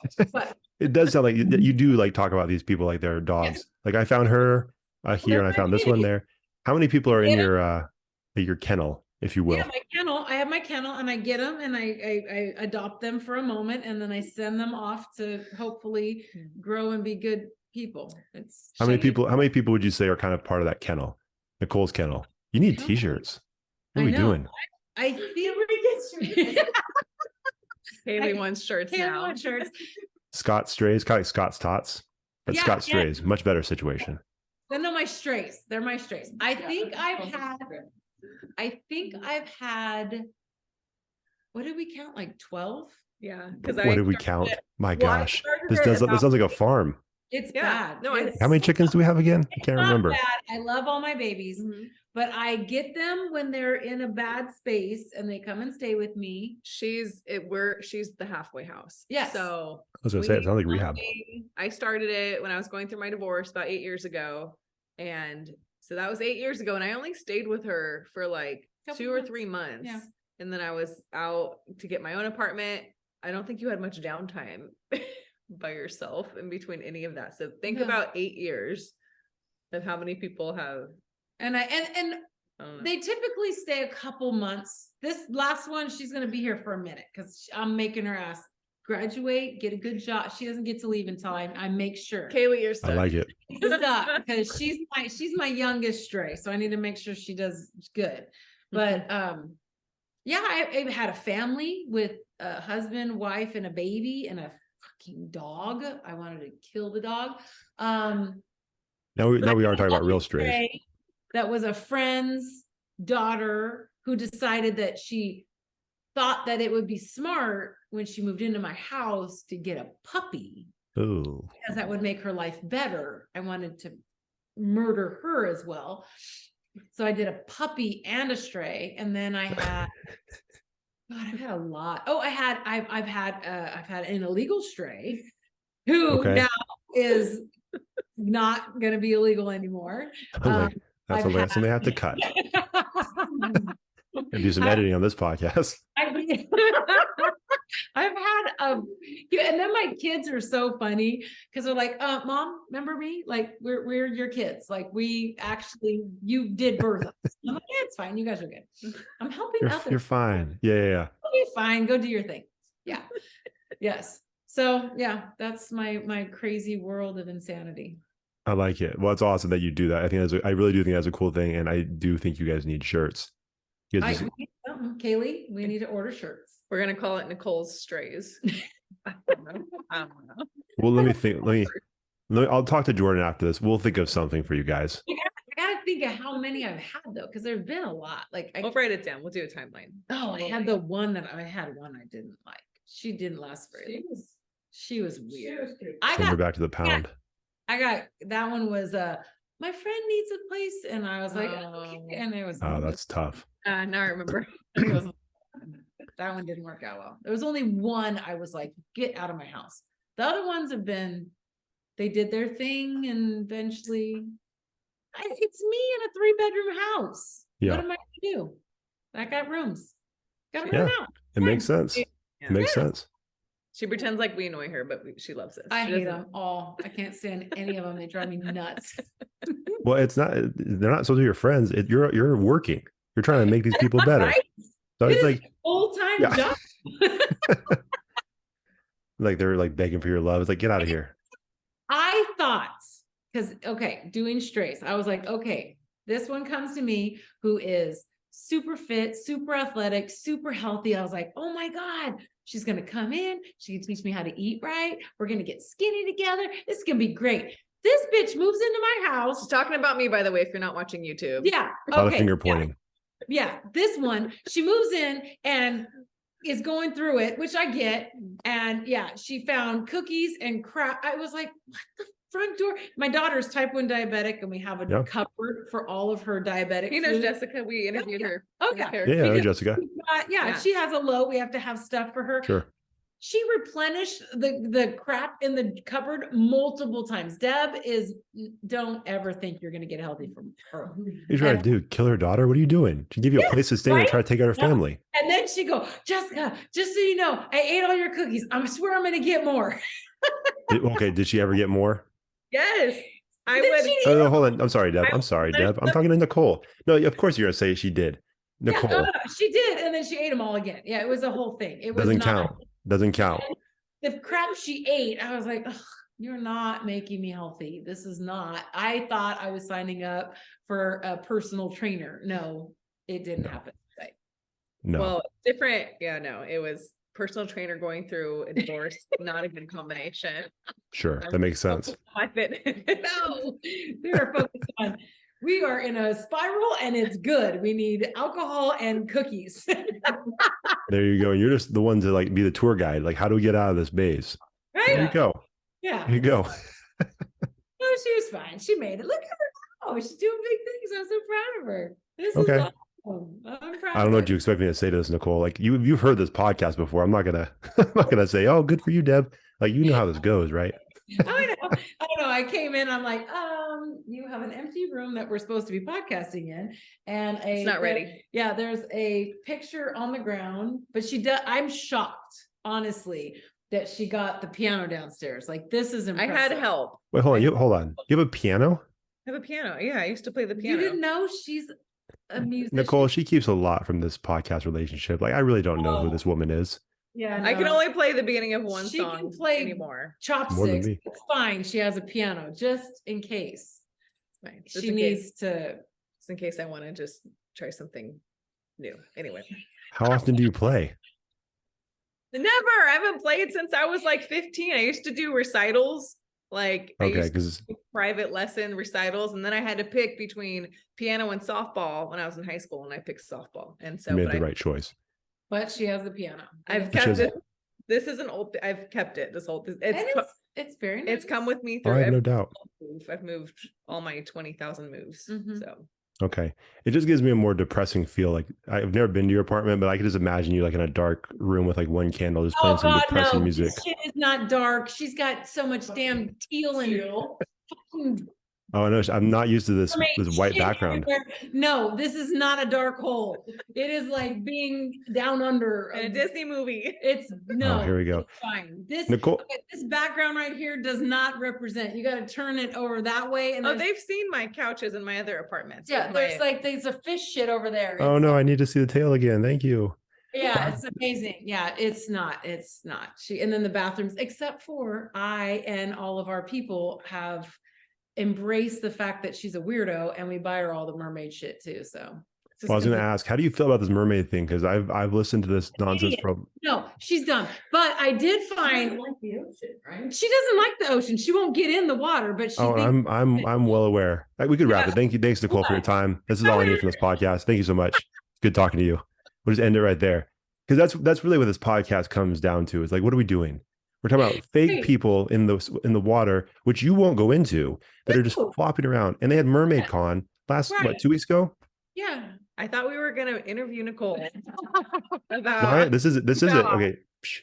Speaker 1: it does sound like you do like talk about these people like they're dogs. Yes. Like I found her here and I found this one there. How many people are in your kennel, if you will?
Speaker 3: Yeah, my kennel. I have my kennel and I get them and I adopt them for a moment and then I send them off to hopefully grow and be good people. How many
Speaker 1: people would you say are kind of part of that kennel? Nicole's kennel. You need t-shirts. What are we doing?
Speaker 3: I feel
Speaker 2: Kaylee wants shirts now.
Speaker 3: Wants shirts.
Speaker 1: Scott strays, kind of like Scott's tots, but
Speaker 3: Yeah,
Speaker 1: Scott strays, much better situation.
Speaker 3: They're not my strays. They're my strays. I think I've had, what did we count? Like 12?
Speaker 2: Yeah. Because
Speaker 1: What did we count? My
Speaker 2: Well, I
Speaker 1: gosh,
Speaker 2: started
Speaker 1: this
Speaker 2: her
Speaker 1: does.
Speaker 2: about-
Speaker 1: This sounds like a farm.
Speaker 3: It's
Speaker 2: Yeah.
Speaker 3: bad.
Speaker 2: No, I-
Speaker 3: It's
Speaker 1: How many chickens do we have again? I can't
Speaker 3: not
Speaker 1: remember.
Speaker 3: bad. I love all my babies,
Speaker 2: Mhm.
Speaker 3: but I get them when they're in a bad space and they come and stay with me.
Speaker 2: she's the halfway house.
Speaker 3: Yes.
Speaker 2: So
Speaker 1: I was gonna say it sounds like rehab.
Speaker 2: I started it when I was going through my divorce about 8 years ago. And so that was 8 years ago. And I only stayed with her for like
Speaker 3: Couple
Speaker 2: 2 or
Speaker 3: months.
Speaker 2: 3 months.
Speaker 3: Yeah.
Speaker 2: And then I was out to get my own apartment. I don't think you had much downtime by yourself in between any of that. So think
Speaker 3: No.
Speaker 2: about 8 years of how many people have.
Speaker 3: And
Speaker 2: I don't know.
Speaker 3: they typically stay a couple months. This last one, she's going to be here for a minute because I'm making her ass graduate, get a good job. She doesn't get to leave until I make sure.
Speaker 2: Kaylee, you're
Speaker 1: I
Speaker 2: stuck.
Speaker 1: like it.
Speaker 3: Stuck because she's my youngest stray, so I need to make sure she does good. But yeah, I had a family with a husband, wife, and a baby, and a fucking dog. I wanted to kill the dog.
Speaker 1: Now we are talking about real strays.
Speaker 3: Stray that was a friend's daughter who decided that she thought that it would be smart when she moved into my house to get a puppy
Speaker 1: Ooh.
Speaker 3: because that would make her life better. I wanted to murder her as well. So I did a puppy and a stray. And then I had, God, I've had a lot. Oh, I've had an illegal stray who
Speaker 1: Okay.
Speaker 3: now is not going to be illegal anymore.
Speaker 1: That's
Speaker 3: I've
Speaker 1: something
Speaker 3: had-
Speaker 1: I have to cut and do some editing on this podcast.
Speaker 3: I've had yeah, and then my kids are so funny because they're like, Mom, remember me? Like we're your kids. Like you did birth us. I'm like, yeah, it's fine. You guys are good. I'm helping out.
Speaker 1: You're fine. Yeah.
Speaker 3: Okay, fine. Go do your thing. Yeah. Yes. So yeah, that's my crazy world of insanity.
Speaker 1: I like it. Well, it's awesome that you do that. I really do think that's a cool thing, and I do think you guys need shirts. You guys
Speaker 3: We need something, Kaylee, we need to order shirts.
Speaker 2: We're gonna call it Nicole's Strays. I don't know.
Speaker 1: well, let me think. I'll talk to Jordan after this. We'll think of something for you guys.
Speaker 3: I gotta think of how many I've had though, because there've been a lot. Like
Speaker 2: We'll write it down. We'll do a timeline.
Speaker 3: I had the one that I didn't like. She didn't last very long. She was weird.
Speaker 1: Send her back to the pound.
Speaker 3: I got that one was my friend needs a place, and I was like, okay. And it was
Speaker 1: That's tough.
Speaker 2: Now I remember.
Speaker 3: that one didn't work out well. There was only one I was like, get out of my house. The other ones have been, they did their thing, and eventually, it's me in a 3-bedroom house.
Speaker 1: Yeah.
Speaker 3: What am I gonna do? I got rooms. Got to
Speaker 1: Yeah.
Speaker 3: run out.
Speaker 1: It makes sense.
Speaker 2: Yeah.
Speaker 1: It makes sense.
Speaker 2: She pretends like we annoy her, but she loves us.
Speaker 3: I
Speaker 2: She
Speaker 3: hate
Speaker 2: doesn't-
Speaker 3: them all. I can't stand any of them. They drive me nuts.
Speaker 1: Well, they're not supposed to be your friends. You're working. You're trying to make these people better.
Speaker 3: Right?
Speaker 1: So it's
Speaker 3: It is
Speaker 1: like
Speaker 3: a full-time
Speaker 1: Yeah.
Speaker 3: job.
Speaker 1: they're like begging for your love. It's like, get out of here.
Speaker 3: I thought, because doing strays, I was like, okay, this one comes to me who is super fit, super athletic, super healthy. I was like, oh my God, she's gonna come in, she can teach me how to eat right. We're gonna get skinny together. This is gonna be great. This bitch moves into my house.
Speaker 2: She's talking about me, by the way, if you're not watching YouTube.
Speaker 3: Yeah.
Speaker 1: A lot of
Speaker 3: Okay.
Speaker 1: finger pointing.
Speaker 3: Yeah. This one, she moves in and is going through it, which I get. And yeah, she found cookies and crap. I was like, what the front door? My daughter's type 1 diabetic, and we have a
Speaker 1: Yeah.
Speaker 3: cupboard for all of her diabetic.
Speaker 2: He knows
Speaker 3: food.
Speaker 2: Jessica. We interviewed her.
Speaker 3: Oh,
Speaker 2: With
Speaker 3: yeah.
Speaker 2: her.
Speaker 1: Yeah,
Speaker 3: Because
Speaker 1: Jessica.
Speaker 3: Yeah,
Speaker 2: Yeah.
Speaker 3: she has a low. We have to have stuff for her.
Speaker 1: Sure.
Speaker 3: She replenished the crap in the cupboard multiple times. Don't ever think you're going to get healthy from her.
Speaker 1: You're trying to do kill her daughter. What are you doing? She give you a place to stay and
Speaker 3: right?
Speaker 1: try to take out her
Speaker 3: Yeah.
Speaker 1: family.
Speaker 3: And then she go, Jessica, just so you know, I ate all your cookies. I swear I'm going to get more.
Speaker 1: Did she ever get more?
Speaker 2: Yes. I
Speaker 3: Did
Speaker 2: would.
Speaker 3: she?
Speaker 1: Oh, no, hold on. I'm sorry, Deb.
Speaker 2: I-
Speaker 1: I'm sorry, Deb. I'm talking to Nicole. No, of course you're gonna say she did.
Speaker 3: Yeah,
Speaker 1: Nicole
Speaker 3: no, she did. And then she ate them all again. Yeah, it was a whole thing. It was
Speaker 1: doesn't
Speaker 3: not
Speaker 1: count. Doesn't count.
Speaker 3: the crap she ate. I was like, ugh, you're not making me healthy. This is not. I thought I was signing up for a personal trainer. No, it didn't
Speaker 1: No.
Speaker 3: happen. Right.
Speaker 1: No.
Speaker 2: Well, different. Yeah, no, it was personal trainer going through a divorce, not a good combination.
Speaker 1: Sure, that makes sense.
Speaker 2: My fitness.
Speaker 3: No, we are focused on, we are in a spiral and it's good. We need alcohol and cookies.
Speaker 1: There you go. You're just the one to like be the tour guide. Like, how do we get out of this maze? There you
Speaker 3: Right?
Speaker 1: go.
Speaker 3: Yeah.
Speaker 1: There you go.
Speaker 3: No, she was fine. She made it. Look at her now. She's doing big things. I'm so proud of her. This
Speaker 1: Okay.
Speaker 3: is awesome. I'm proud
Speaker 1: I don't
Speaker 3: of
Speaker 1: know
Speaker 3: her.
Speaker 1: what you expect me to say to this, Nicole. Like you've heard this podcast before. I'm not gonna I'm not gonna say, oh, good for you, Deb. Like you know how this goes, right?
Speaker 3: I know. I don't know. I came in, I'm like, you have an empty room that we're supposed to be podcasting in. And
Speaker 2: It's not ready.
Speaker 3: Yeah, there's a picture on the ground, but she does. I'm shocked, honestly, that she got the piano downstairs. Like this is
Speaker 2: I
Speaker 3: impressive.
Speaker 2: had help.
Speaker 1: Wait, hold on. Hold on. You have a piano?
Speaker 2: I have a piano. Yeah, I used to play the piano.
Speaker 3: You didn't know she's a musician?
Speaker 1: Nicole, she keeps a lot from this podcast relationship. Like I really don't know who
Speaker 3: Oh.
Speaker 1: this woman is.
Speaker 3: Yeah,
Speaker 2: I can
Speaker 3: no.
Speaker 2: only play the beginning of one
Speaker 3: She can
Speaker 2: song
Speaker 3: play
Speaker 2: anymore.
Speaker 3: chopsticks.
Speaker 1: me.
Speaker 3: It's fine. She has a piano just in case.
Speaker 2: It's fine. Just
Speaker 3: She
Speaker 2: in
Speaker 3: needs
Speaker 2: case,
Speaker 3: to.
Speaker 2: just in case I want to just try something new. Anyway.
Speaker 1: How often do you play?
Speaker 2: Never. I haven't played since I was like 15. I used to do recitals. Like I
Speaker 1: Okay,
Speaker 2: used to
Speaker 1: because
Speaker 2: do private lesson recitals, and then I had to pick between piano and softball when I was in high school, and I picked softball. And so
Speaker 1: you made
Speaker 2: but
Speaker 1: the
Speaker 2: I-
Speaker 1: right choice.
Speaker 3: But she has the piano.
Speaker 2: I've
Speaker 3: And
Speaker 2: kept
Speaker 1: is-
Speaker 2: it. This is an old. I've kept it. This whole.
Speaker 3: it's very nice.
Speaker 2: It's come with me
Speaker 1: Oh,
Speaker 2: through.
Speaker 1: I have no
Speaker 2: every
Speaker 1: doubt.
Speaker 2: move. I've moved all my 20,000 moves.
Speaker 3: Mhm.
Speaker 2: So
Speaker 1: Okay. It just gives me a more depressing feel. Like I've never been to your apartment, but I could just imagine you like in a dark room with like one candle just playing
Speaker 3: Oh
Speaker 1: some
Speaker 3: God,
Speaker 1: depressing
Speaker 3: no!
Speaker 1: music.
Speaker 3: This shit is not dark. She's got so much damn teal and fucking
Speaker 1: Oh no, I'm not used to this
Speaker 3: mermaid
Speaker 1: white
Speaker 3: shit
Speaker 1: background.
Speaker 3: everywhere. No, this is not a dark hole. It is like being down under.
Speaker 2: in a Disney movie.
Speaker 3: It's no.
Speaker 1: Oh, here we go.
Speaker 3: It's fine. This
Speaker 1: Nicole,
Speaker 3: this background right here does not represent. You got to turn it over that way. And
Speaker 2: Oh,
Speaker 3: there's-
Speaker 2: they've seen my couches in my other apartments.
Speaker 3: yeah,
Speaker 2: with
Speaker 3: there's
Speaker 2: my-
Speaker 3: like there's a fish shit over there.
Speaker 1: oh
Speaker 3: It's
Speaker 1: no,
Speaker 3: like-
Speaker 1: I need to see the tail again. Thank you.
Speaker 3: yeah, it's amazing. Yeah, it's not. She and then the bathrooms, except for I and all of our people have embraced the fact that she's a weirdo, and we buy her all the mermaid shit too. So
Speaker 1: Well, I was going to ask, how do you feel about this mermaid thing? Because I've listened to this nonsense
Speaker 3: Idiot.
Speaker 1: from.
Speaker 3: no, she's dumb. But I did find
Speaker 2: like the ocean, right?
Speaker 3: she doesn't like the ocean. She won't get in the water, but she
Speaker 1: Oh,
Speaker 3: thinks
Speaker 1: I'm well aware. We could wrap
Speaker 3: Yeah.
Speaker 1: it. Thank you, thanks Nicole for your time. This is all I need from this podcast. Thank you so much. It's good talking to you. We'll just end it right there because that's really what this podcast comes down to. It's like, what are we doing? We're talking about fake
Speaker 3: Right.
Speaker 1: people in the water, which you won't go into, that are just
Speaker 3: No.
Speaker 1: flopping around. And they had Mermaid Con last
Speaker 3: Right.
Speaker 1: 2 weeks ago.
Speaker 3: yeah.
Speaker 2: I thought we were gonna interview Nicole
Speaker 1: No,
Speaker 2: about.
Speaker 1: this is it.
Speaker 2: yeah.
Speaker 1: Okay. Psh.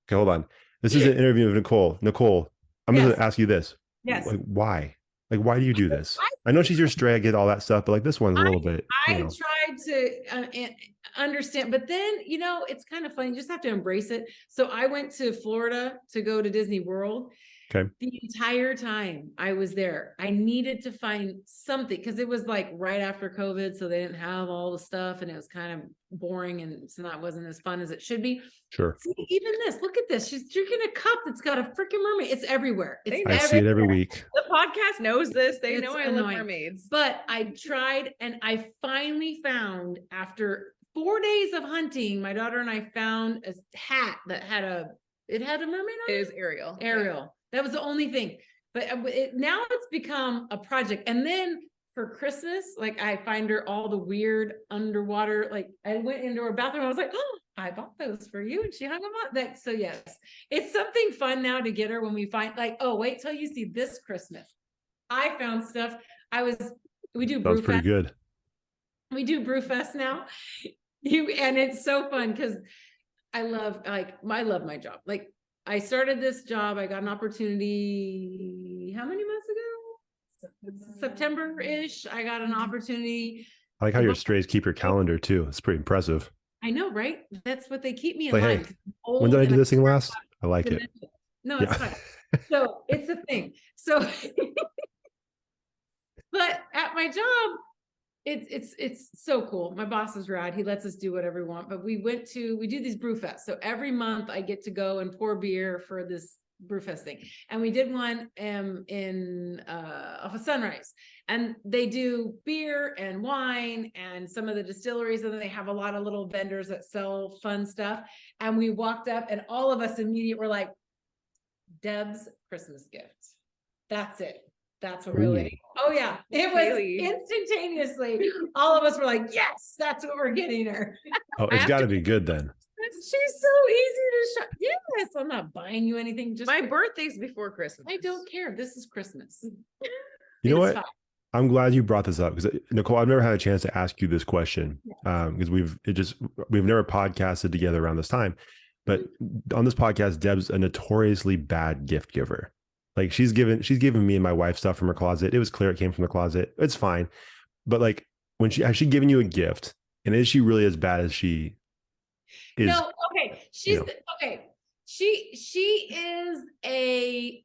Speaker 1: Okay, hold on. This is an interview of Nicole. Nicole, I'm
Speaker 3: Yes.
Speaker 1: going to ask you this.
Speaker 3: Yes.
Speaker 1: Like, why? Like, why do you do this? I know she's your stray. I get all that stuff, but like this one's a little bit.
Speaker 3: I
Speaker 1: You know.
Speaker 3: tried to understand, but then, it's kind of funny. You just have to embrace it. So I went to Florida to go to Disney World.
Speaker 1: Okay.
Speaker 3: The entire time I was there, I needed to find something because it was like right after COVID. So they didn't have all the stuff and it was kind of boring and so that wasn't as fun as it should be.
Speaker 1: Sure.
Speaker 3: See, even this, look at this. She's drinking a cup that's got a freaking mermaid. It's everywhere. It's
Speaker 2: I
Speaker 1: I see it every week.
Speaker 2: The podcast knows this. They
Speaker 3: It's
Speaker 2: know I love
Speaker 3: annoying.
Speaker 2: mermaids.
Speaker 3: But I tried and I finally found after 4 days of hunting, my daughter and I found a hat that had a mermaid on
Speaker 2: It
Speaker 3: it.
Speaker 2: is Ariel. Yeah.
Speaker 3: Ariel. That was the only thing. But now it's become a project. And then for Christmas, like I find her all the weird underwater, like I went into her bathroom. I was like, oh, I bought those for you. And she hung them up. So yes, it's something fun now to get her when we find like, oh, wait till you see this Christmas. I found stuff. We do
Speaker 1: That was pretty
Speaker 3: Brewfest.
Speaker 1: good.
Speaker 3: We do Brewfest now. And it's so fun because I love my job. Like I started this job, I got an opportunity how many months ago? September-ish. I got an opportunity.
Speaker 1: I like how your strays keep your calendar too. It's pretty impressive.
Speaker 3: I know, right? That's what they keep me in
Speaker 1: Like, hey,
Speaker 3: line. 'cause I'm old
Speaker 1: When did I
Speaker 3: and
Speaker 1: do this thing
Speaker 3: care
Speaker 1: last?
Speaker 3: about
Speaker 1: I like it.
Speaker 3: dementia. No, it's
Speaker 1: Yeah.
Speaker 3: fine. So it's a thing. So, but at my job, it's so cool. My boss is rad. He lets us do whatever we want. But we do these brew fests. So every month I get to go and pour beer for this Brewfest thing. And we did one in off of Sunrise. And they do beer and wine and some of the distilleries, and then they have a lot of little vendors that sell fun stuff. And we walked up and all of us immediately were like, Deb's Christmas gift. That's it. That's what really. Oh yeah. It was
Speaker 2: Really?
Speaker 3: instantaneously. All of us were like, yes, that's what we're getting her.
Speaker 1: Oh, it's got to be good then.
Speaker 3: She's so easy to shop. Yes, I'm not buying you anything. Just
Speaker 2: My birthday's before Christmas.
Speaker 3: I don't care. This is Christmas.
Speaker 1: You know
Speaker 3: It's
Speaker 1: what?
Speaker 3: fine.
Speaker 1: I'm glad you brought this up because Nicole, I've never had a chance to ask you this question because we've never podcasted together around this time. But on this podcast, Deb's a notoriously bad gift giver. Like she's given me and my wife stuff from her closet. It was clear it came from the closet. It's fine. But like has she given you a gift? And is she really as bad as she is?
Speaker 3: No, okay. She's okay. She is a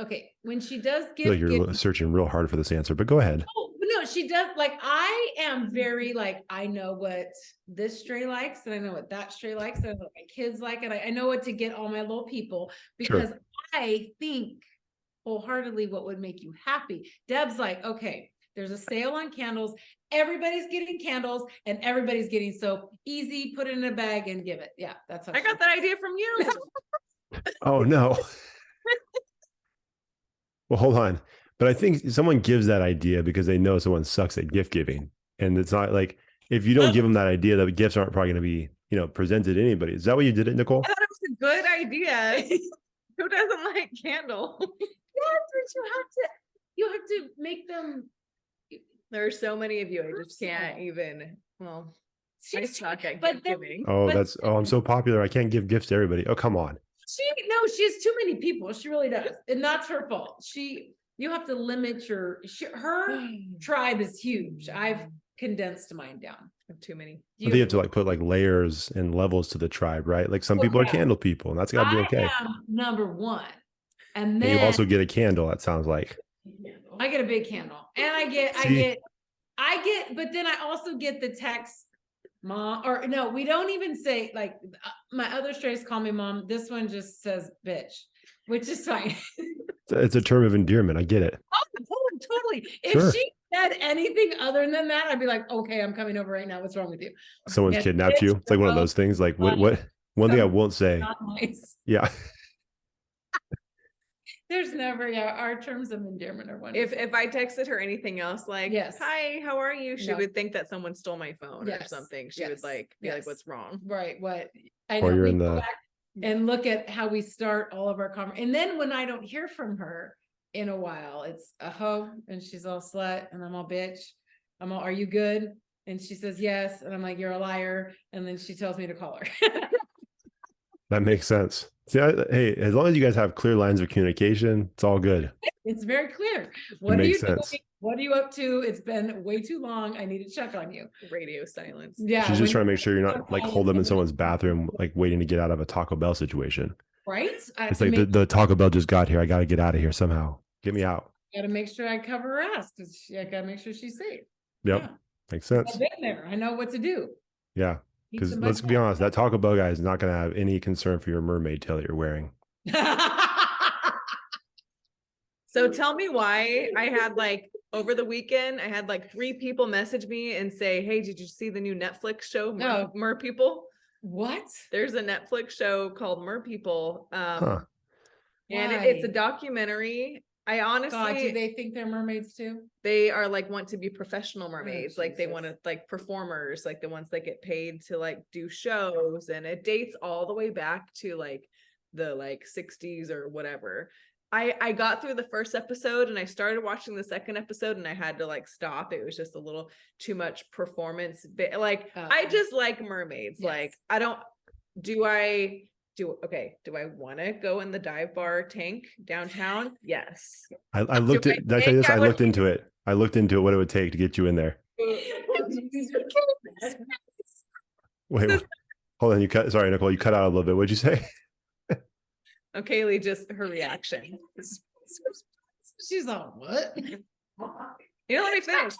Speaker 3: okay. When she does
Speaker 1: I feel like you're searching real hard for this answer, but go ahead.
Speaker 3: Oh, no, she does. Like I am very like I know what this stray likes, and I know what that stray likes, and I know what my kids like, and I know what to get all my little people because I think wholeheartedly what would make you happy. Deb's like, okay, there's a sale on candles. Everybody's getting candles and everybody's getting soap. Easy, put it in a bag and give it. Yeah, that's how
Speaker 2: I got that idea from you.
Speaker 1: Oh no. Well, hold on. But I think someone gives that idea because they know someone sucks at gift giving. And it's not like if you don't give them that idea, the gifts aren't probably going to be, presented to anybody. Is that what you did it, Nicole?
Speaker 2: I thought it was a good idea. Who doesn't like candle?
Speaker 3: Yes, but you have to make them.
Speaker 2: There are so many of you. I just can't even. Well, I suck at
Speaker 3: but
Speaker 2: gift giving.
Speaker 1: I'm so popular. I can't give gifts to everybody. Oh, come on.
Speaker 3: She has too many people. She really does. And that's her fault. You have to limit her tribe is huge. I've condensed mine down.
Speaker 2: I have too many.
Speaker 1: I think you have to like put like layers and levels to the tribe, right? Like some people are candle people and that's got to be okay.
Speaker 3: I am number one. And then
Speaker 1: you also get a candle, that sounds like.
Speaker 3: I get a big candle. And I get, but then I also get the text, Mom, or no, we don't even say like my other strays call me mom. This one just says bitch, which is fine.
Speaker 1: It's a term of endearment. I get it.
Speaker 3: Oh, totally. If she said anything other than that, I'd be like, okay, I'm coming over right now. What's wrong with you?
Speaker 1: Someone's kidnapped you. It's like one of those things. Like what? One thing I won't say.
Speaker 3: Nice.
Speaker 1: Yeah.
Speaker 3: There's never, our terms of endearment are one.
Speaker 2: If I texted her anything else, like, hi, how are you? She would think that someone stole my phone or something. She would like be like, what's wrong?
Speaker 3: Right. What? I
Speaker 1: know. Or you're
Speaker 3: we
Speaker 1: in
Speaker 3: go
Speaker 1: the
Speaker 3: back and look at how we start all of our conversations. And then when I don't hear from her in a while, it's a hoe and she's all slut and I'm all bitch. I'm all, are you good? And she says yes. And I'm like, you're a liar. And then she tells me to call her.
Speaker 1: That makes sense. See, hey, as long as you guys have clear lines of communication, it's all good.
Speaker 3: It's very clear. What are you doing? What are you up to? It's been way too long. I need to check on you.
Speaker 2: Radio silence.
Speaker 3: Yeah.
Speaker 1: She's just trying to make sure you're not like holed up in someone's bathroom, like waiting to get out of a Taco Bell situation.
Speaker 3: Right?
Speaker 1: It's like the Taco Bell just got here. I got to get out of here somehow. Get me out.
Speaker 3: Got to make sure I cover her ass because I got to make sure she's safe.
Speaker 1: Yep. Yeah. Makes sense.
Speaker 3: I've been there. I know what to do.
Speaker 1: Yeah. Because let's be honest, that Taco Bell guy is not going to have any concern for your mermaid tail that you're wearing.
Speaker 2: So tell me why I had like over the weekend, I had like 3 people message me and say, hey, did you see the new Netflix show, Mer People?
Speaker 3: What?
Speaker 2: There's a Netflix show called Mer People. And
Speaker 3: Why?
Speaker 2: it's a documentary. I honestly,
Speaker 3: God, do they think they're mermaids too?
Speaker 2: They are like want to be professional mermaids.
Speaker 3: Oh,
Speaker 2: like they want to like performers, like the ones that get paid to like do shows, and it dates all the way back to like the like 60s or whatever. I got through the first episode and I started watching the second episode and I had to like stop. It was just a little too much performance. Like I just like mermaids. Yes. Like I don't, do I want to go in the dive bar tank downtown? Yes.
Speaker 1: I looked at, did I tell you this? I looked into it. I looked into what it would take to get you in there. Wait, hold on. Sorry, Nicole, you cut out a little bit. What'd you say?
Speaker 2: Okay, Lee, just her reaction.
Speaker 3: She's all, what?
Speaker 2: You don't let me finish.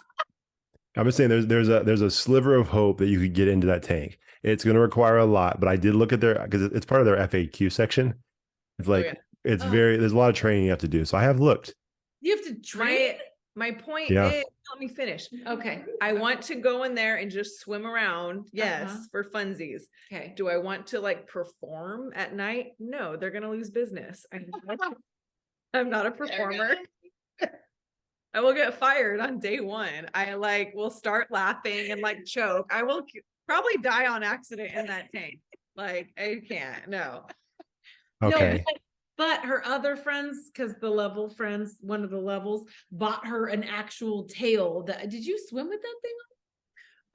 Speaker 1: I'm just saying there's a sliver of hope that you could get into that tank. It's going to require a lot, but I did look at because it's part of their FAQ section. It's like It's
Speaker 3: Oh.
Speaker 1: there's a lot of training you have to do. So I have looked.
Speaker 3: You have to train.
Speaker 2: My point
Speaker 1: Yeah.
Speaker 2: is, let me finish.
Speaker 3: Okay.
Speaker 2: I want to go in there and just swim around. Yes,
Speaker 3: Uh-huh.
Speaker 2: for funsies.
Speaker 3: Okay.
Speaker 2: Do I want to like perform at night? No, they're gonna lose business. I'm not a performer. I will get fired on day one. I like will start laughing and like choke. I will probably die on accident in that tank. Like I can't. No.
Speaker 1: Okay.
Speaker 3: No, but her other friends, because the level friends, one of the levels bought her an actual tail. Did you swim with that thing?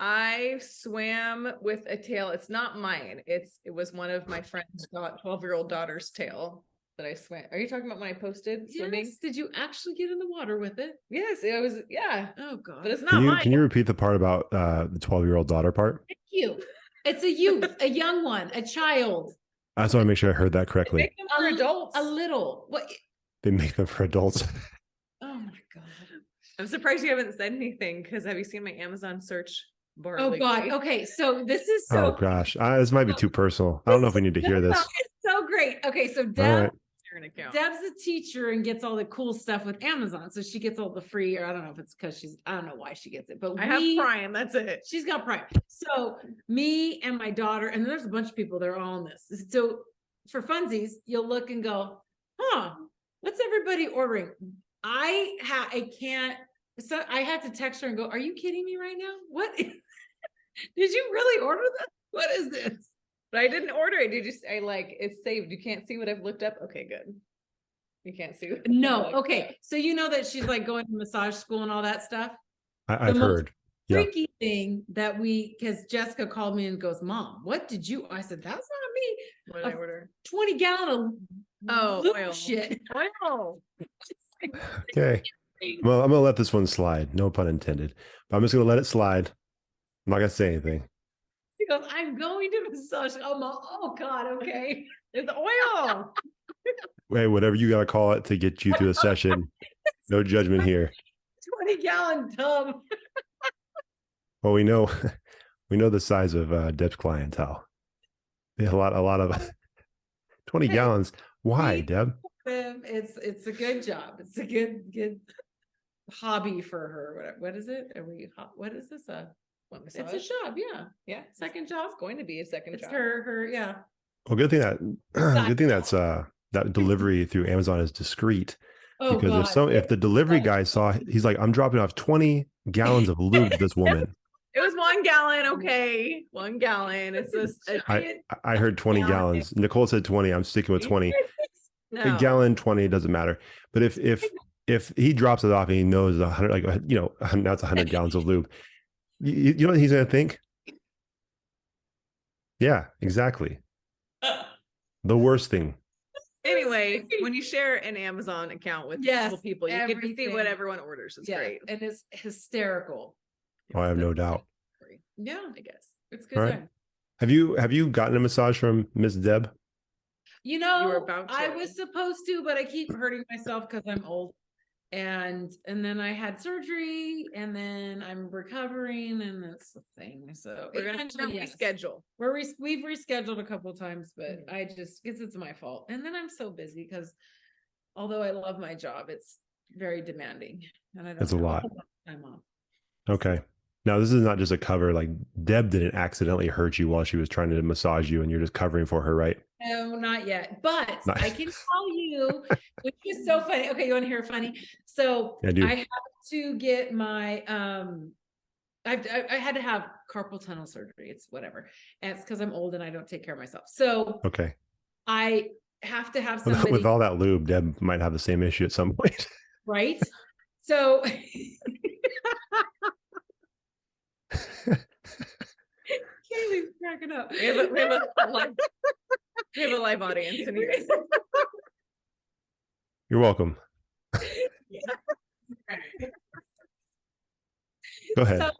Speaker 2: I swam with a tail. It's not mine. It was one of my friend's 12-year-old daughter's tail that I swam. Are you talking about when I posted swimming?
Speaker 3: Yes. Did you actually get in the water with it?
Speaker 2: Yes, it was. Yeah,
Speaker 3: Oh God.
Speaker 2: but it's not mine.
Speaker 1: Can you repeat the part about the 12-year-old daughter part?
Speaker 3: Thank you. It's a youth, a young one, a child.
Speaker 1: I just want to make sure I heard that
Speaker 2: They
Speaker 1: correctly.
Speaker 2: make them for adults.
Speaker 3: A little. What?
Speaker 1: They make them for adults.
Speaker 3: Oh my God.
Speaker 2: I'm surprised you haven't said anything because have you seen my Amazon search bar?
Speaker 3: Oh God.
Speaker 2: lately?
Speaker 3: Okay. So this is
Speaker 1: Oh
Speaker 3: so
Speaker 1: gosh, this might be too personal. I don't know if we need to hear
Speaker 3: No,
Speaker 1: this.
Speaker 3: it's so great. Okay. So
Speaker 1: All
Speaker 3: Deb,
Speaker 1: right.
Speaker 2: Share an account.
Speaker 3: Deb's a teacher and gets all the cool stuff with Amazon. So she gets all the free, or I don't know if it's because I don't know why she gets it, but
Speaker 2: I have Prime. That's it.
Speaker 3: She's got Prime. So me and my daughter, and there's a bunch of people that are all on this. So for funsies, you'll look and go, huh, what's everybody ordering? I can't, so I had to text her and go, are you kidding me right now? What? Did you really order this? What is this?
Speaker 2: But I didn't order it. Did you say like it's saved? You can't see what I've looked up? Okay, good. You can't see.
Speaker 3: No.
Speaker 2: Like,
Speaker 3: Okay. So you know that she's like going to massage school and all that stuff.
Speaker 1: I've
Speaker 3: most
Speaker 1: heard. Yeah.
Speaker 3: Freaky thing that because Jessica called me and goes, Mom, what did you? I said, that's not me.
Speaker 2: What did I order?
Speaker 3: 20 gallon of lube
Speaker 2: oil.
Speaker 3: shit.
Speaker 2: Oil.
Speaker 1: Okay. Well, I'm gonna let this one slide. No pun intended. But I'm just gonna let it slide. I'm not gonna say anything.
Speaker 3: She goes, I'm going to massage. Oh God, okay.
Speaker 2: It's oil.
Speaker 1: Hey, whatever you gotta call it to get you through the session. No judgment here.
Speaker 3: 20-gallon tub.
Speaker 1: Well, we know the size of Deb's clientele. They have a lot of 20 gallons. Why, Deb?
Speaker 3: It's a good job. It's a good hobby for her. What is it? What is this?
Speaker 2: What,
Speaker 3: It's a
Speaker 2: massage?
Speaker 3: job. Yeah.
Speaker 2: Yeah.
Speaker 3: Second job.
Speaker 2: It's going to be a second
Speaker 3: It's
Speaker 2: job.
Speaker 3: her. Yeah.
Speaker 1: Well, good thing that's that delivery through Amazon is discreet.
Speaker 3: Oh
Speaker 1: Because
Speaker 3: God.
Speaker 1: if the delivery guy saw, he's like, I'm dropping off 20 gallons of lube to this woman.
Speaker 2: It was 1 gallon. Okay. 1 gallon. It's a
Speaker 1: I heard 20 gallons. Nicole said 20. I'm sticking with 20.
Speaker 2: no.
Speaker 1: A gallon, 20 doesn't matter. But if he drops it off and he knows 100, like now it's 100 gallons of lube, you know what he's gonna think? Yeah, exactly. The worst thing.
Speaker 2: Anyway, when you share an Amazon account with multiple people, you get to see
Speaker 3: everything.
Speaker 2: what everyone orders. It's
Speaker 3: Yeah,
Speaker 2: great.
Speaker 3: and it's hysterical.
Speaker 1: Oh, I have no doubt.
Speaker 3: Yeah,
Speaker 2: I guess.
Speaker 3: it's good.
Speaker 1: All right.
Speaker 3: Time.
Speaker 1: Have you gotten a massage from Miss Deb?
Speaker 3: You
Speaker 2: were
Speaker 3: know,
Speaker 2: about
Speaker 3: I
Speaker 2: to.
Speaker 3: was supposed to, but I keep hurting myself because I'm old. And then I had surgery, and then I'm recovering, and that's the thing. So
Speaker 2: We're gonna have to
Speaker 3: eventually, yes.
Speaker 2: reschedule.
Speaker 3: We've rescheduled a couple of times, but I just guess it's my fault. And then I'm so busy because although I love my job, it's very demanding, and I don't
Speaker 1: That's a
Speaker 3: have
Speaker 1: lot.
Speaker 3: whole lot of time off.
Speaker 1: Okay. Now this is not just a cover. Like Deb didn't accidentally hurt you while she was trying to massage you, and you're just covering for her, right?
Speaker 3: No, not yet. But
Speaker 1: Not-
Speaker 3: I can tell you, which is so funny. Okay, you want to hear funny? So
Speaker 1: I do.
Speaker 3: I have to get my I had to have carpal tunnel surgery. It's whatever. And it's because I'm old and I don't take care of myself. So
Speaker 1: Okay.
Speaker 3: I have to have somebody
Speaker 1: With all that lube, Deb might have the same issue at some point.
Speaker 3: right. So Kaylee's cracking up.
Speaker 2: We have a live audience in here.
Speaker 1: You're welcome. Go ahead.
Speaker 3: So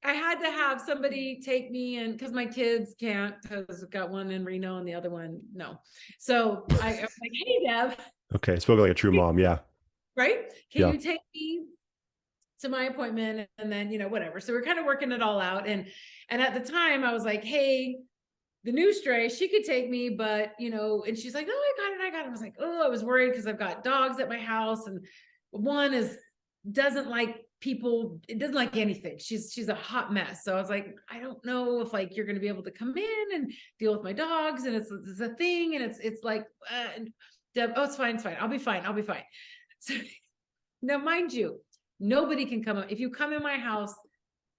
Speaker 3: I had to have somebody take me in because my kids can't, because I've got one in Reno and the other one, no. So I was like, hey, Deb,
Speaker 1: Okay. Spoken like a true mom. Yeah.
Speaker 3: right? Can
Speaker 1: Yeah.
Speaker 3: you take me to my appointment? And then, whatever. So we're kind of working it all out. And at the time I was like, hey, the new stray, she could take me, but and she's like, oh, I got it. I was like, oh, I was worried because I've got dogs at my house, and one doesn't like people, it doesn't like anything. She's a hot mess. So I was like, I don't know if like you're gonna be able to come in and deal with my dogs, and it's a thing, and it's like Deb, oh, it's fine, I'll be fine. So now, mind you, nobody can come up. If you come in my house,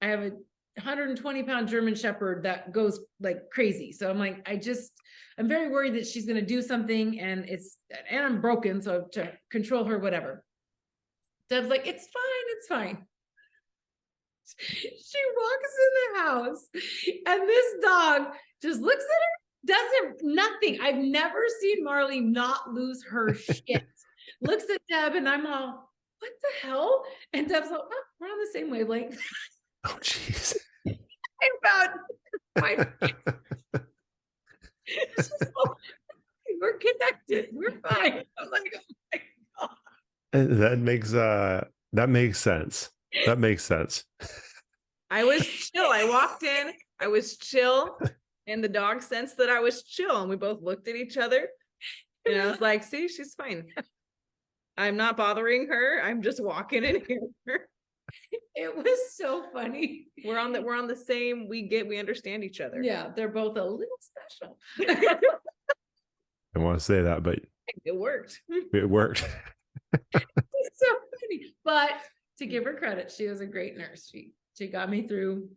Speaker 3: I have a 120-pound German Shepherd that goes like crazy. So I'm like, I'm very worried that she's going to do something, and I'm broken. So to control her, whatever. Deb's like, it's fine. She walks in the house, and this dog just looks at her, nothing. I've never seen Marley not lose her shit. Looks at Deb, and I'm all, what the hell? And Deb's like, oh, we're on the same wavelength.
Speaker 1: Oh, jeez.
Speaker 3: We're connected. We're fine. I'm like, oh my God.
Speaker 1: That makes sense. That makes sense.
Speaker 2: I was chill. I walked in. I was chill, and the dog sensed that I was chill, and we both looked at each other, and I was like, "See, she's fine. I'm not bothering her. I'm just walking in here."
Speaker 3: It was so funny.
Speaker 2: We're on the same. We understand each other.
Speaker 3: Yeah, they're both a little special.
Speaker 1: I want to say that, but
Speaker 2: it worked.
Speaker 1: It worked.
Speaker 3: It's so funny. But to give her credit, she was a great nurse. She got me through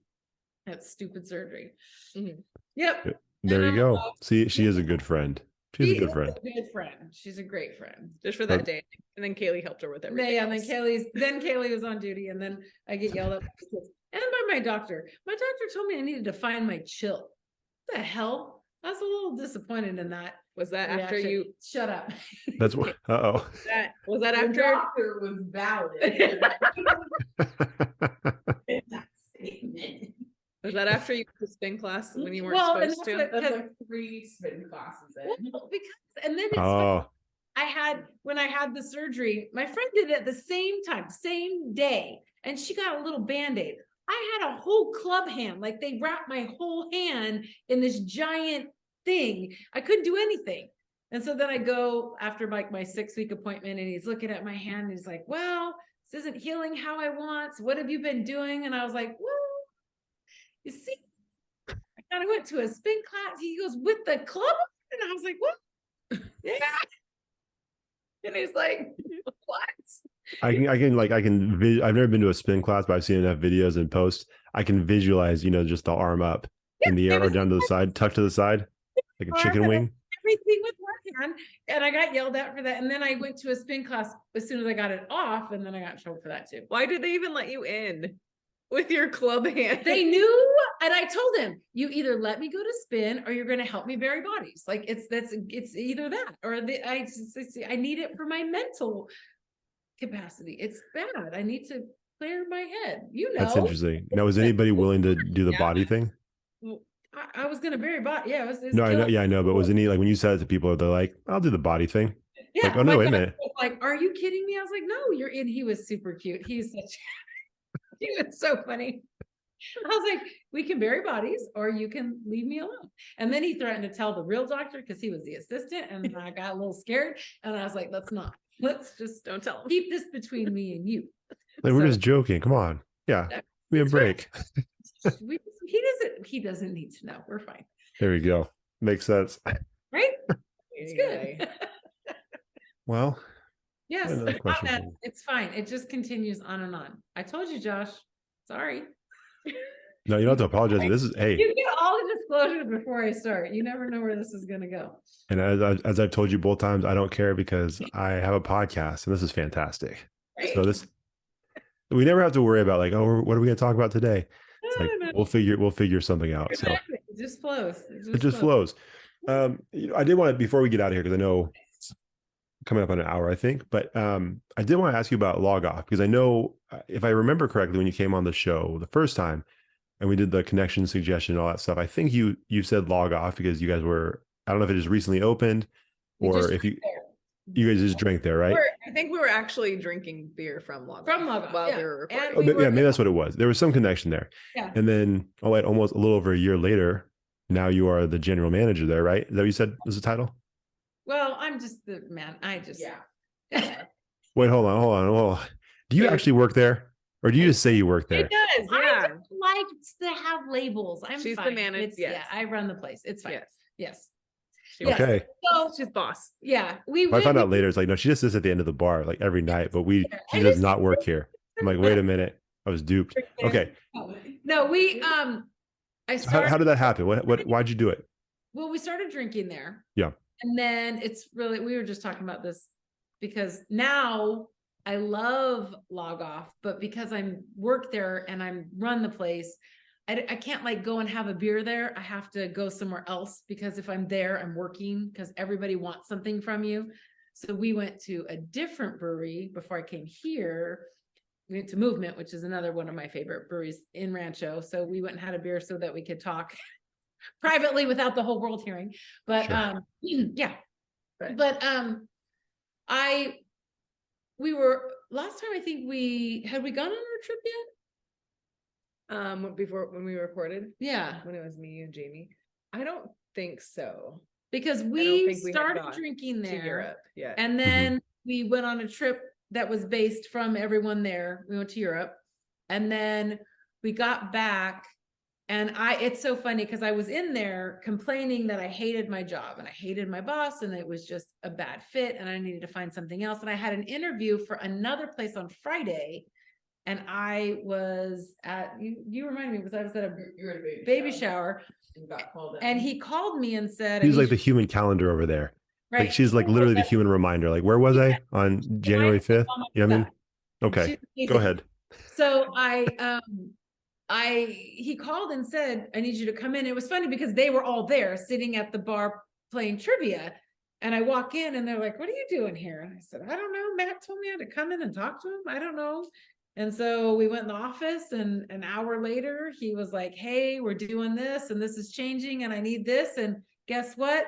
Speaker 3: that stupid surgery. Mm-hmm. Yep.
Speaker 1: There you go. See, she is a good friend. She's a good friend.
Speaker 3: She's a great friend.
Speaker 2: Just for that day. And then Kaylee helped her with everything.
Speaker 3: Yeah, and then Kaylee was on duty, and then I get yelled at and by my doctor. My doctor told me I needed to find my chill. What the hell? I was a little disappointed in that.
Speaker 2: Was that
Speaker 3: reaction.
Speaker 2: after you
Speaker 3: shut up?
Speaker 1: That's what
Speaker 2: was that after
Speaker 3: the doctor was valid.
Speaker 2: Was that after you took the spin class when you weren't supposed to?
Speaker 3: That's like 3 spin classes in. Well, and then it's when I had the surgery, my friend did it at the same time, same day, and she got a little Band-Aid. I had a whole club hand, like they wrapped my whole hand in this giant thing. I couldn't do anything. And so then I go after like my 6-week appointment, and he's looking at my hand, and he's like, well, this isn't healing how I want. So what have you been doing? And I was like, well, you see, I kind of went to a spin class. He goes, with the club? And I was like, what? Yeah. And he's like, what?
Speaker 1: I've never been to a spin class, but I've seen enough videos and posts. I can visualize, just the arm up in the air or down to the side, tucked to the side, like a chicken wing.
Speaker 3: Everything was working, and I got yelled at for that. And then I went to a spin class as soon as I got it off, and then I got in trouble for that too.
Speaker 2: Why did they even let you in with your club hand?
Speaker 3: They knew, and I told him, you either let me go to spin or you're going to help me bury bodies. Like it's either that or I need it for my mental capacity. It's bad. I need to clear my head.
Speaker 1: That's interesting. Now, was anybody willing to do the body thing?
Speaker 3: I was going to bury body. Yeah.
Speaker 1: I know. But was any, like, when you said it to people, they're like, I'll do the body thing.
Speaker 3: Yeah.
Speaker 1: Like, oh no, wait a minute.
Speaker 3: Like, are you kidding me? I was like, no, you're in. He was super cute. He was so funny. I was like, we can bury bodies or you can leave me alone. And then he threatened to tell the real doctor because he was the assistant, and I got a little scared, and I was like, let's just
Speaker 2: don't tell him.
Speaker 3: Keep this between me and you.
Speaker 1: Like, we're just joking. Come on. Yeah. Give me a break.
Speaker 3: He doesn't need to know. We're fine.
Speaker 1: There we go. Makes sense.
Speaker 3: Right? It's good.
Speaker 1: Well,
Speaker 3: yes, it's fine. It just continues on and on. I told you, Josh. Sorry.
Speaker 1: No, you don't have to apologize. This is, hey.
Speaker 3: You get all the disclosures before I start. You never know where this is going to go.
Speaker 1: And as I've told you both times, I don't care because I have a podcast, and this is fantastic. Right? So we never have to worry about like, oh, what are we going to talk about today? It's like, no. We'll figure something out.
Speaker 3: Exactly. So it just flows.
Speaker 1: It just flows. I did want to, before we get out of here, because I know it's coming up on an hour, I think, but I did want to ask you about Logoff, because I know, if I remember correctly, when you came on the show the first time and we did the connection suggestion and all that stuff, I think you said Logoff because you guys were, I don't know if it just recently opened or if you guys just drank there, right?
Speaker 2: I think we were actually drinking beer from Logoff. While we were recording.
Speaker 1: Maybe that's what it was. There was some connection there.
Speaker 3: Yeah.
Speaker 1: And then almost a little over a year later, now you are the general manager there, right? Is that what you said was the title?
Speaker 3: Well, I'm just the man. I just,
Speaker 1: Wait, hold on. Do you
Speaker 2: Yeah.
Speaker 1: actually work there? Or do you just say you work there?
Speaker 2: It does,
Speaker 3: I
Speaker 2: yeah.
Speaker 3: don't like to have labels. I'm
Speaker 2: She's the
Speaker 3: fine.
Speaker 2: manager,
Speaker 3: It's- Yeah,
Speaker 2: yes.
Speaker 3: I run the place. It's fine.
Speaker 2: Yes.
Speaker 3: Yes.
Speaker 2: She
Speaker 3: Yes.
Speaker 1: Okay.
Speaker 3: So
Speaker 2: She's boss.
Speaker 3: yeah,
Speaker 1: If I find out later, it's like, no, she just sits at the end of the bar like every night, but she
Speaker 3: I
Speaker 1: does
Speaker 3: just-
Speaker 1: not work here. I'm like, wait a minute. I was duped. Okay.
Speaker 3: No, I
Speaker 1: So how
Speaker 3: started.
Speaker 1: did that happen? Why'd you do it?
Speaker 3: Well, we started drinking there.
Speaker 1: Yeah.
Speaker 3: And then it's really, we were just talking about this because now I love Logoff, but because I'm work there and I'm run the place, I can't like go and have a beer there. I have to go somewhere else because if I'm there, I'm working because everybody wants something from you. So we went to a different brewery before I came here. We went to Movement, which is another one of my favorite breweries in Rancho. So we went and had a beer so that we could talk privately without the whole world hearing. But
Speaker 1: Sure.
Speaker 3: yeah.
Speaker 2: Right.
Speaker 3: But we were last time I think had we gone on our trip yet?
Speaker 2: Before when we recorded,
Speaker 3: Yeah.
Speaker 2: when it was me and Jamie. I don't think so.
Speaker 3: Because
Speaker 2: don't
Speaker 3: we
Speaker 2: think we had
Speaker 3: started
Speaker 2: gone
Speaker 3: drinking
Speaker 2: To
Speaker 3: there.
Speaker 2: Europe, yeah.
Speaker 3: And then we went on a trip that was based from everyone there. We went to Europe and then we got back and it's so funny because I was in there complaining that I hated my job and I hated my boss and it was just a bad fit and I needed to find something else. And I had an interview for another place on Friday and I was at, you reminded me because I was at a
Speaker 2: You were at a
Speaker 3: baby shower
Speaker 2: and got called in.
Speaker 3: and he called me and said,
Speaker 1: She's
Speaker 3: I
Speaker 1: like
Speaker 3: need
Speaker 1: the human calendar over there.
Speaker 3: right.
Speaker 1: Like she's like literally the human reminder. Like, where was I on January 5th? You know what I mean? Okay. Go ahead.
Speaker 3: So he called and said, I need you to come in. It was funny because they were all there sitting at the bar playing trivia. And I walk in and they're like, what are you doing here? And I said, I don't know. Matt told me I had to come in and talk to him. I don't know. And so we went in the office and an hour later, he was like, hey, we're doing this and this is changing and I need this. And guess what?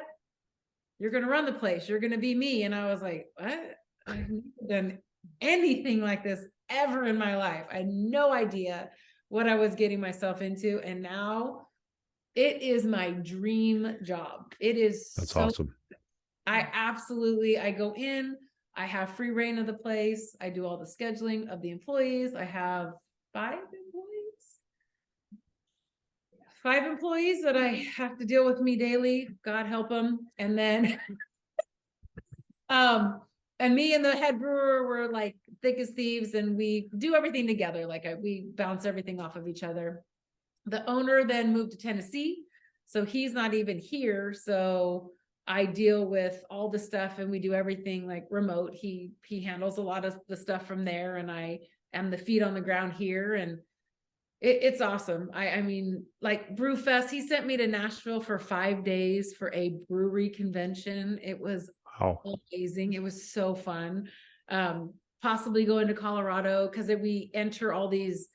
Speaker 3: You're going to run the place. You're going to be me. And I was like, what? I've never done anything like this ever in my life. I had no idea what I was getting myself into. And now it is my dream job. It is
Speaker 1: That's
Speaker 3: so
Speaker 1: awesome.
Speaker 3: I go in, I have free reign of the place. I do all the scheduling of the employees. I have 5 employees that I have to deal with me daily. God help them. And then, and me and the head brewer were like thick as thieves and we do everything together. Like we bounce everything off of each other. The owner then moved to Tennessee. So he's not even here. So I deal with all the stuff and we do everything like remote. He handles a lot of the stuff from there and I am the feet on the ground here and it's awesome. I mean, like Brewfest, he sent me to Nashville for 5 days for a brewery convention. It was amazing. It was so fun. Possibly going to Colorado because we enter all these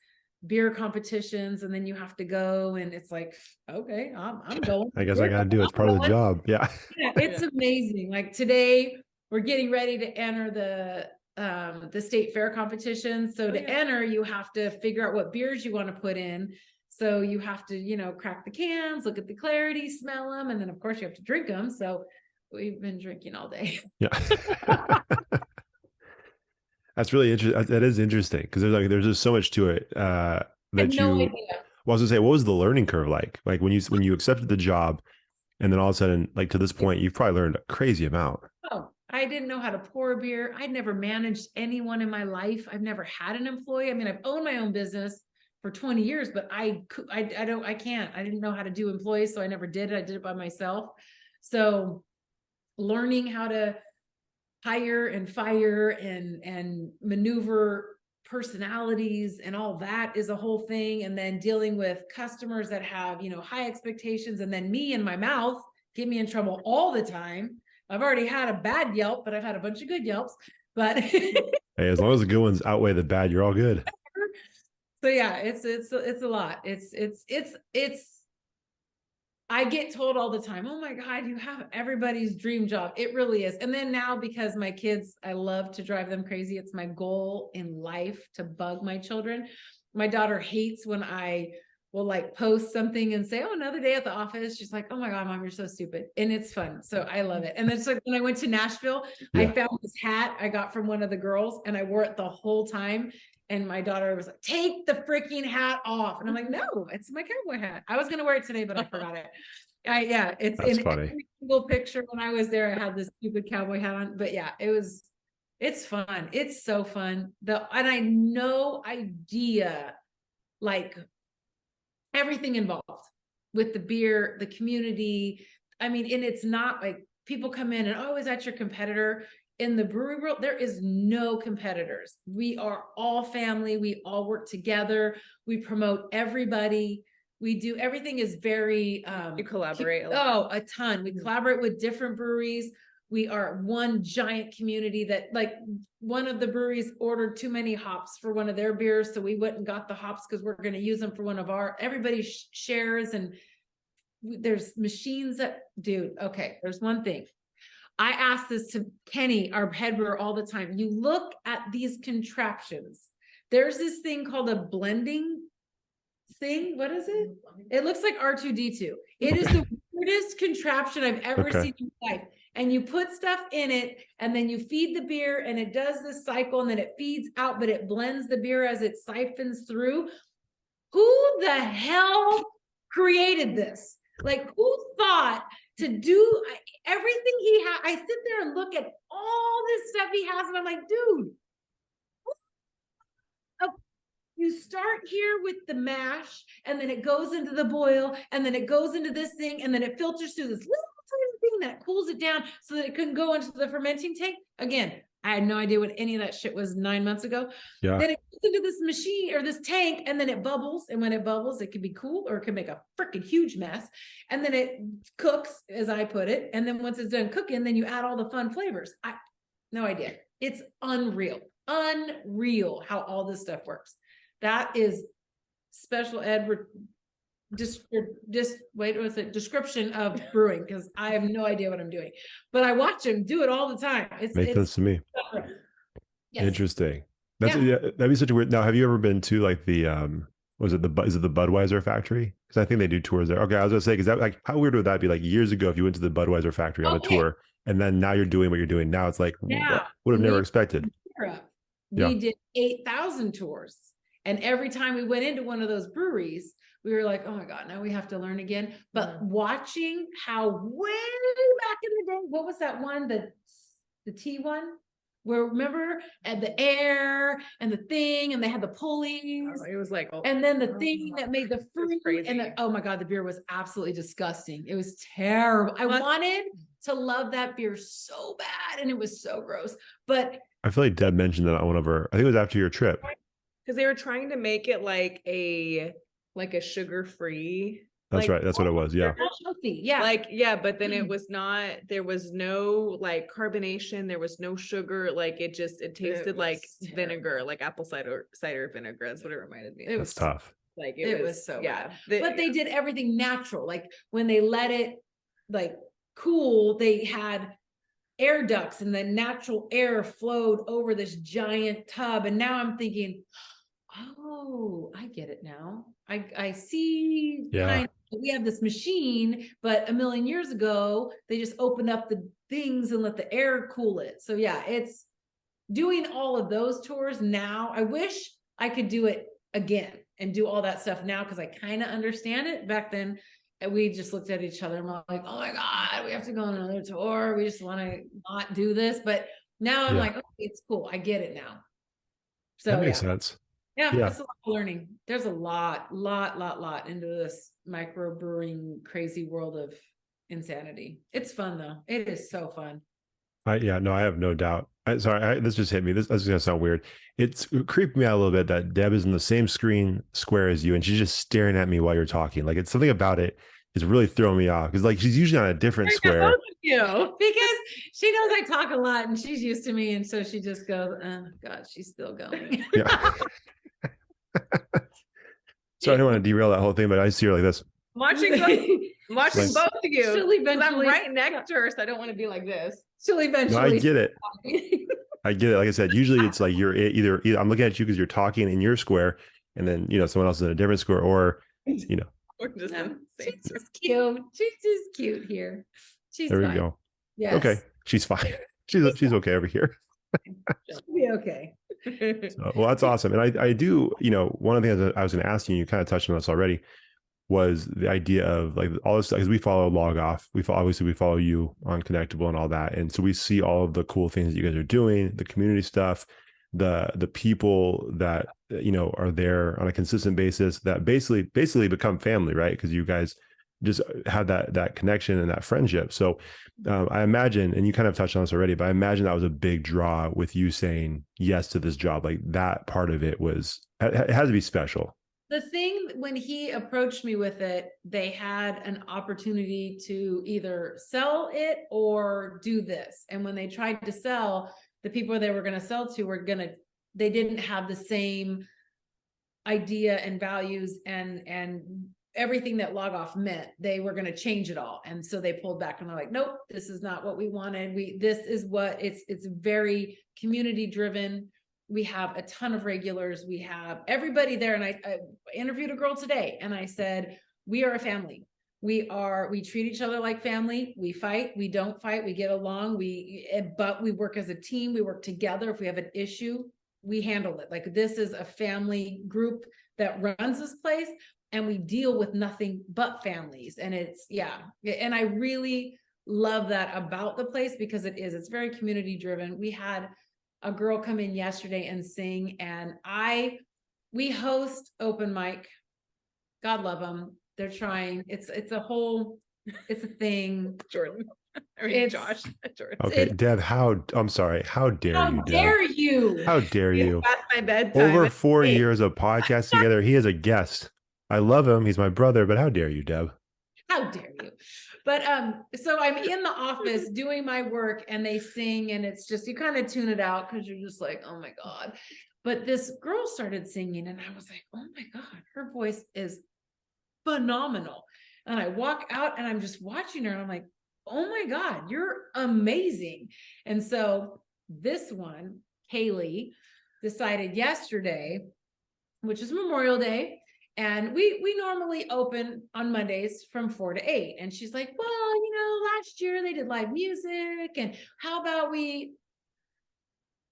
Speaker 3: beer competitions and then you have to go and it's like, okay, I'm going.
Speaker 1: I guess I got to do it. It's part of the job. Yeah.
Speaker 3: Yeah, it's amazing. Like today we're getting ready to enter the state fair competition. So to enter, you have to figure out what beers you want to put in. So you have to, crack the cans, look at the clarity, smell them, and then of course you have to drink them. So we've been drinking all day.
Speaker 1: Yeah. That's really interesting. That is interesting because there's just so much to it that
Speaker 3: no idea.
Speaker 1: Well, I was gonna say, what was the learning curve like? Like when you accepted the job, and then all of a sudden, like to this point, you've probably learned a crazy amount.
Speaker 3: Oh, I didn't know how to pour a beer. I'd never managed anyone in my life. I've never had an employee. I mean, I've owned my own business for 20 years, but I didn't know how to do employees, so I never did it. I did it by myself. So learning how to hire and fire and maneuver personalities and all that is a whole thing. And then dealing with customers that have, high expectations and then me and my mouth get me in trouble all the time. I've already had a bad Yelp, but I've had a bunch of good Yelps, but
Speaker 1: hey, as long as the good ones outweigh the bad, you're all good.
Speaker 3: So yeah, it's a lot. I get told all the time, oh my God, you have everybody's dream job. It really is. And then now, because my kids, I love to drive them crazy. It's my goal in life to bug my children. My daughter hates when I will like post something and say, oh, another day at the office. She's like, oh my God, Mom, you're so stupid. And it's fun. So I love it. And then so when I went to Nashville, I found this hat I got from one of the girls and I wore it the whole time. And my daughter was like, take the freaking hat off. And I'm like, no, it's my cowboy hat. I was going to wear it today, but I forgot it. It's
Speaker 1: That's
Speaker 3: in
Speaker 1: funny.
Speaker 3: every single picture when I was there. I had this stupid cowboy hat on, but yeah, it's fun. It's so fun. And I had no idea, like everything involved with the beer, the community. I mean, and it's not like people come in and, oh, is that your competitor? In the brewery world, there is no competitors. We are all family. We all work together. We promote everybody. We do, everything is very,
Speaker 2: You collaborate a lot.
Speaker 3: a ton. We collaborate with different breweries. We are one giant community that, like, one of the breweries ordered too many hops for one of their beers. So we went and got the hops because we're going to use them for one of our, everybody shares. And there's machines that, dude, okay, there's one thing. I ask this to Kenny, our head brewer, all the time. You look at these contraptions. There's this thing called a blending thing. What is it? It looks like R2D2. It is the weirdest contraption I've ever seen in my life. And you put stuff in it and then you feed the beer and it does this cycle and then it feeds out, but it blends the beer as it siphons through. Who the hell created this? Like, who thought to do everything he had? I sit there and look at all this stuff he has and I'm like, dude, you start here with the mash and then it goes into the boil and then it goes into this thing and then it filters through this little tiny thing that cools it down so that it can go into the fermenting tank. Again, I had no idea what any of that shit was 9 months ago.
Speaker 1: Yeah.
Speaker 3: Then it goes into this machine or this tank and then it bubbles. And when it bubbles, it can be cool or it can make a freaking huge mess. And then it cooks, as I put it. And then once it's done cooking, then you add all the fun flavors. No idea. It's unreal how all this stuff works. That is special ed description of brewing, because I have no idea what I'm doing, but I watch them do it all the time.
Speaker 1: Makes sense to me.
Speaker 3: Yes.
Speaker 1: Interesting. That'd be such a weird. Now, have you ever been to like the is it the Budweiser factory? Because I think they do tours there. Okay, I was gonna say, because that, like, how weird would that be? Like years ago, if you went to the Budweiser factory on a tour, and then now you're doing what you're doing now, it's like would have never expected.
Speaker 3: We did 8,000 tours. And every time we went into one of those breweries, we were like, oh my God, now we have to learn again. But watching how way back in the day, what was that one? The T one? Where, remember, and the air and the thing, and they had the pulleys.
Speaker 2: It was like,
Speaker 3: and then the thing that made the fruit. And oh my God, the beer was absolutely disgusting. It was terrible. I wanted to love that beer so bad. And it was so gross. But
Speaker 1: I feel like Deb mentioned that on one of her, I think it was after your trip.
Speaker 2: Because they were trying to make it like a sugar-free.
Speaker 1: That's right. That's what it was. Yeah.
Speaker 3: Healthy. Yeah.
Speaker 2: But then it was not, there was no like carbonation. There was no sugar. Like it tasted like vinegar, like apple cider vinegar. That's what it reminded me of.
Speaker 1: That's tough.
Speaker 2: Like
Speaker 3: it was so
Speaker 2: bad.
Speaker 3: But they did everything natural. Like when they let it like cool, they had air ducts and the natural air flowed over this giant tub. And now I'm thinking, oh, I get it now. I see.
Speaker 1: Yeah.
Speaker 3: We have this machine, but a million years ago, they just opened up the things and let the air cool it. So yeah, it's doing all of those tours now. I wish I could do it again and do all that stuff now, because I kind of understand it. Back then, we just looked at each other and we're like, oh my God, we have to go on another tour. We just want to not do this. But now I'm like, okay, it's cool. I get it now. So
Speaker 1: that makes sense.
Speaker 3: Yeah, it's a lot of learning. There's a lot into this microbrewing crazy world of insanity. It's fun though. It is so fun.
Speaker 1: I have no doubt. This just hit me. This is gonna sound weird. It creeped me out a little bit that Deb is in the same screen square as you, and she's just staring at me while you're talking. Like, it's something about it is really throwing me off, because like she's usually on a different square.
Speaker 3: Because she knows I talk a lot and she's used to me, and so she just goes, oh God, she's still going.
Speaker 1: Yeah. So I don't want to derail that whole thing, but I see her like this.
Speaker 2: Watching both of you.
Speaker 3: She'll eventually,
Speaker 2: I'm right next to her, so I don't want to be like this.
Speaker 3: She'll eventually.
Speaker 1: No, I get it. I get it. Like I said, usually it's like you're either I'm looking at you because you're talking in your square, and then someone else is in a different square, or you know,
Speaker 2: We're just
Speaker 3: No,
Speaker 2: in the same
Speaker 3: she's just cute. She's just cute here. She's
Speaker 1: there we
Speaker 3: fine.
Speaker 1: go.
Speaker 3: Yes.
Speaker 1: Okay. She's fine. She's okay over here.
Speaker 3: She'll be okay.
Speaker 1: So, well, that's awesome. And I do, one of the things that I was going to ask you, you kind of touched on this already, was the idea of like all this, because we follow Logoff. Obviously we follow you on Connectable and all that. And so we see all of the cool things that you guys are doing, the community stuff, the people that, are there on a consistent basis that basically become family, right? Because you guys just have that connection and that friendship. So I imagine, and you kind of touched on this already, but I imagine that was a big draw with you saying yes to this job. Like that part of it it has to be special.
Speaker 3: The thing when he approached me with it, they had an opportunity to either sell it or do this. And when they tried to sell, the people they were going to sell to they didn't have the same idea and values and everything that Logoff meant. They were going to change it all. And so they pulled back and they're like, nope, this is not what we wanted. This is what it's very community driven. We have a ton of regulars. We have everybody there. And I interviewed a girl today and I said, we are a family. We treat each other like family. We fight, we don't fight, we get along. But we work as a team. We work together. If we have an issue, we handle it. Like this is a family group that runs this place and we deal with nothing but families. And and I really love that about the place because it's very community driven. We had a girl come in yesterday and sing, and we host open mic. God love them. They're trying. It's a thing.
Speaker 2: Jordan. Josh. Jordan.
Speaker 1: Okay, Deb, I'm sorry. How dare you, Deb?
Speaker 3: Dare you?
Speaker 1: How dare you?
Speaker 2: Past my bedtime.
Speaker 1: Over 4 years of podcasting together, he is a guest. I love him. He's my brother, but how dare you, Deb?
Speaker 3: How dare you? But so I'm in the office doing my work and they sing and it's just, you kind of tune it out because you're just like, oh my God. But this girl started singing and I was like, oh my God, her voice is phenomenal. And I walk out and I'm just watching her and I'm like, oh my God, you're amazing. And so this one, Kaylee, decided yesterday, which is Memorial Day, and we normally open on Mondays from 4 to 8. And she's like, well, last year they did live music. And how about we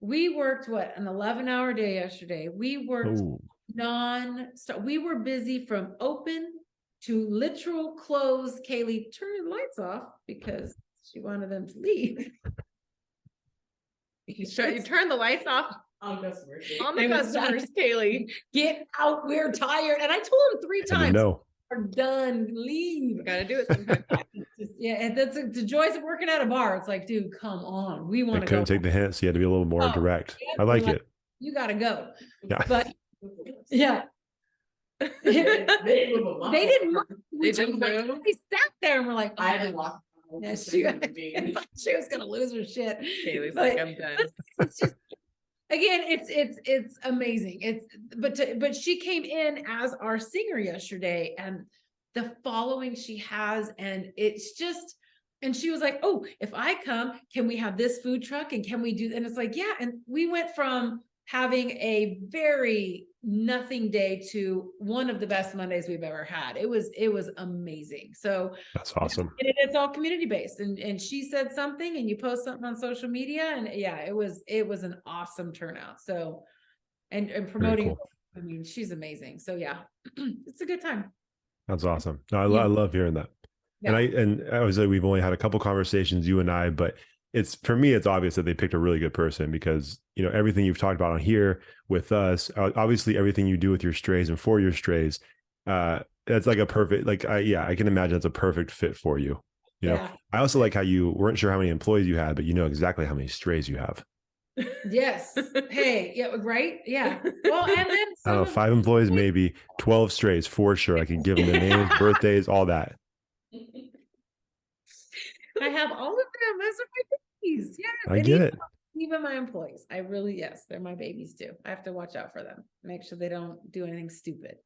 Speaker 3: worked an 11-hour day yesterday. We worked non-stop. We were busy from open to literal close. Kaylee turned the lights off because she wanted them to leave.
Speaker 2: You turn the lights off
Speaker 3: On customers.
Speaker 2: on the customers, Kaylee.
Speaker 3: Get out, we're tired. And I told him 3 times, we're done, leave.
Speaker 2: You gotta do it sometimes.
Speaker 3: Yeah, and that's the joys of working at a bar. It's like, dude, come on. We want to go.
Speaker 1: Couldn't take the hints. You had to be a little more direct. I like it.
Speaker 3: You gotta go.
Speaker 1: Yeah.
Speaker 3: But yeah. They didn't move.
Speaker 2: They didn't move.
Speaker 3: We sat there and we're like,
Speaker 5: I haven't walked.
Speaker 3: yeah, she was gonna lose her shit.
Speaker 2: Kaylee's
Speaker 3: But-
Speaker 2: like, I'm done.
Speaker 3: It's just, again, it's amazing. But she came in as our singer yesterday, and the following she has, and it's just, and she was like, oh, if I come, can we have this food truck and can we do, and it's like, yeah. And we went from having a very nothing day to one of the best Mondays we've ever had. It was amazing. So
Speaker 1: That's awesome.
Speaker 3: and it's all community based, and she said something and you post something on social media, and yeah, it was an awesome turnout. So and promoting,
Speaker 1: cool.
Speaker 3: I mean, she's amazing. So yeah, it's a good time.
Speaker 1: That's awesome. No, I
Speaker 3: Yeah.
Speaker 1: love hearing that.
Speaker 3: Yeah.
Speaker 1: And I was like, we've only had a couple conversations, you and I, but for me, it's obvious that they picked a really good person because, everything you've talked about on here with us, obviously everything you do with your strays and for your strays, that's like a perfect, I can imagine it's a perfect fit for you.
Speaker 3: Yeah.
Speaker 1: I also like how you weren't sure how many employees you had, but you know exactly how many strays you have.
Speaker 3: Yes. Hey, yeah, right. Yeah. Well, and then
Speaker 1: I don't know, 5 employees, maybe 12 strays for sure. I can give them their names, birthdays, all that.
Speaker 3: I have all of them. Those are my babies. Yes.
Speaker 1: I
Speaker 3: and
Speaker 1: get it.
Speaker 3: Even my employees. Yes, they're my babies too. I have to watch out for them. Make sure they don't do anything stupid.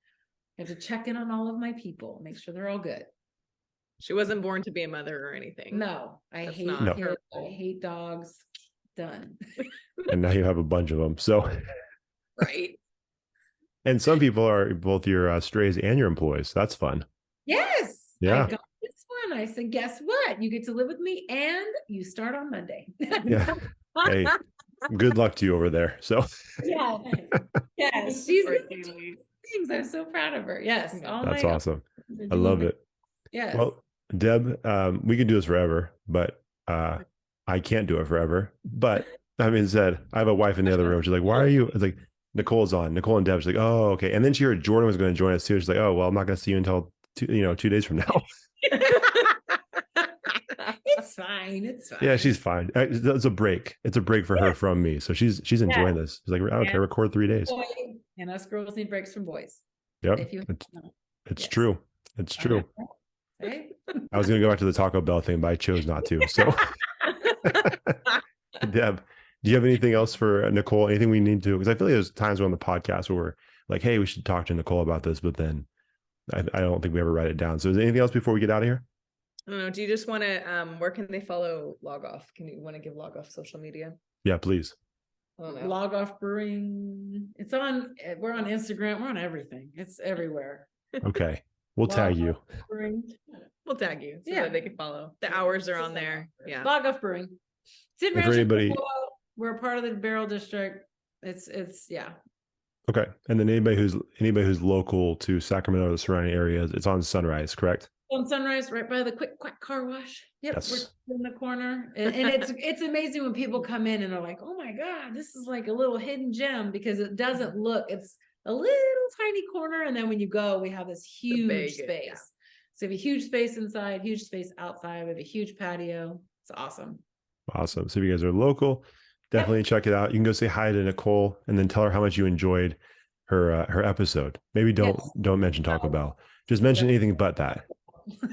Speaker 3: I have to check in on all of my people. Make sure they're all good.
Speaker 2: She wasn't born to be a mother or anything.
Speaker 3: No, I
Speaker 2: That's
Speaker 3: hate
Speaker 2: not
Speaker 3: kids.
Speaker 2: her
Speaker 3: I
Speaker 2: fault.
Speaker 3: hate dogs. Done.
Speaker 1: And now you have a bunch of them. So
Speaker 2: Right.
Speaker 1: And some people are both your strays and your employees. That's fun.
Speaker 3: Yes.
Speaker 1: Yeah.
Speaker 3: I got this one. I said, guess what? You get to live with me and you start on Monday.
Speaker 1: Yeah. Hey, good luck to you over there. So
Speaker 3: yes. Yes. She's things. I'm so proud of her. Yes.
Speaker 1: that's awesome.
Speaker 3: They're
Speaker 1: I
Speaker 3: doing
Speaker 1: love
Speaker 3: great.
Speaker 1: it.
Speaker 3: Yes.
Speaker 1: Well, Deb, we can do this forever, but I can't do it forever. But that being said, I have a wife in the other room. She's like, why are you? It's like, Nicole's on. Nicole and Deb. She's like, oh, okay. And then she heard Jordan was going to join us too. She's like, oh, well, I'm not going to see you until 2 days from now.
Speaker 3: It's fine. It's fine.
Speaker 1: Yeah, she's fine. It's a break. It's a break for her from me. So she's enjoying this. She's like, I don't care. Record 3 days.
Speaker 3: Boy, and us girls need breaks from boys.
Speaker 1: Yep.
Speaker 3: If you
Speaker 1: It's
Speaker 3: Yes.
Speaker 1: true. It's true.
Speaker 3: Hey?
Speaker 1: I was going to go back to the Taco Bell thing, but I chose not to. So, Deb, do you have anything else for Nicole? Anything we need to? Because I feel like there's times on the podcast where we're like, hey, we should talk to Nicole about this, but then I don't think we ever write it down. So is there anything else before we get out of here?
Speaker 2: I don't know. Do you just want to, where can they follow Logoff? Can you want to give Logoff social media?
Speaker 1: Yeah, please.
Speaker 2: I don't know.
Speaker 3: Logoff Brewing. It's on. We're on Instagram. We're on everything. It's everywhere.
Speaker 1: Okay. We'll tag you.
Speaker 3: Brewing.
Speaker 2: We'll tag you so
Speaker 3: Yeah.
Speaker 2: that they can follow. The hours are on there. Yeah.
Speaker 3: Logoff Brewing. It's in
Speaker 1: If
Speaker 3: Rancho
Speaker 1: anybody-
Speaker 3: Cordova. We're a part of the Barrel District. It's yeah.
Speaker 1: Okay. And then anybody who's local to Sacramento or the surrounding areas, it's on Sunrise, correct?
Speaker 3: On Sunrise, right by the Quick Quack car wash. Yep,
Speaker 1: Yes.
Speaker 3: we're in the corner, and it's amazing when people come in and are like, "Oh my God, this is like a little hidden gem," because it doesn't look. It's a little tiny corner, and then when you go, we have this huge
Speaker 2: big,
Speaker 3: space.
Speaker 2: yeah.
Speaker 3: So we have a huge space inside, huge space outside. We have a huge patio. It's awesome.
Speaker 1: Awesome. So if you guys are local, definitely check it out. You can go say hi to Nicole and then tell her how much you enjoyed her episode. Maybe don't mention Taco Bell. Just mention anything but that.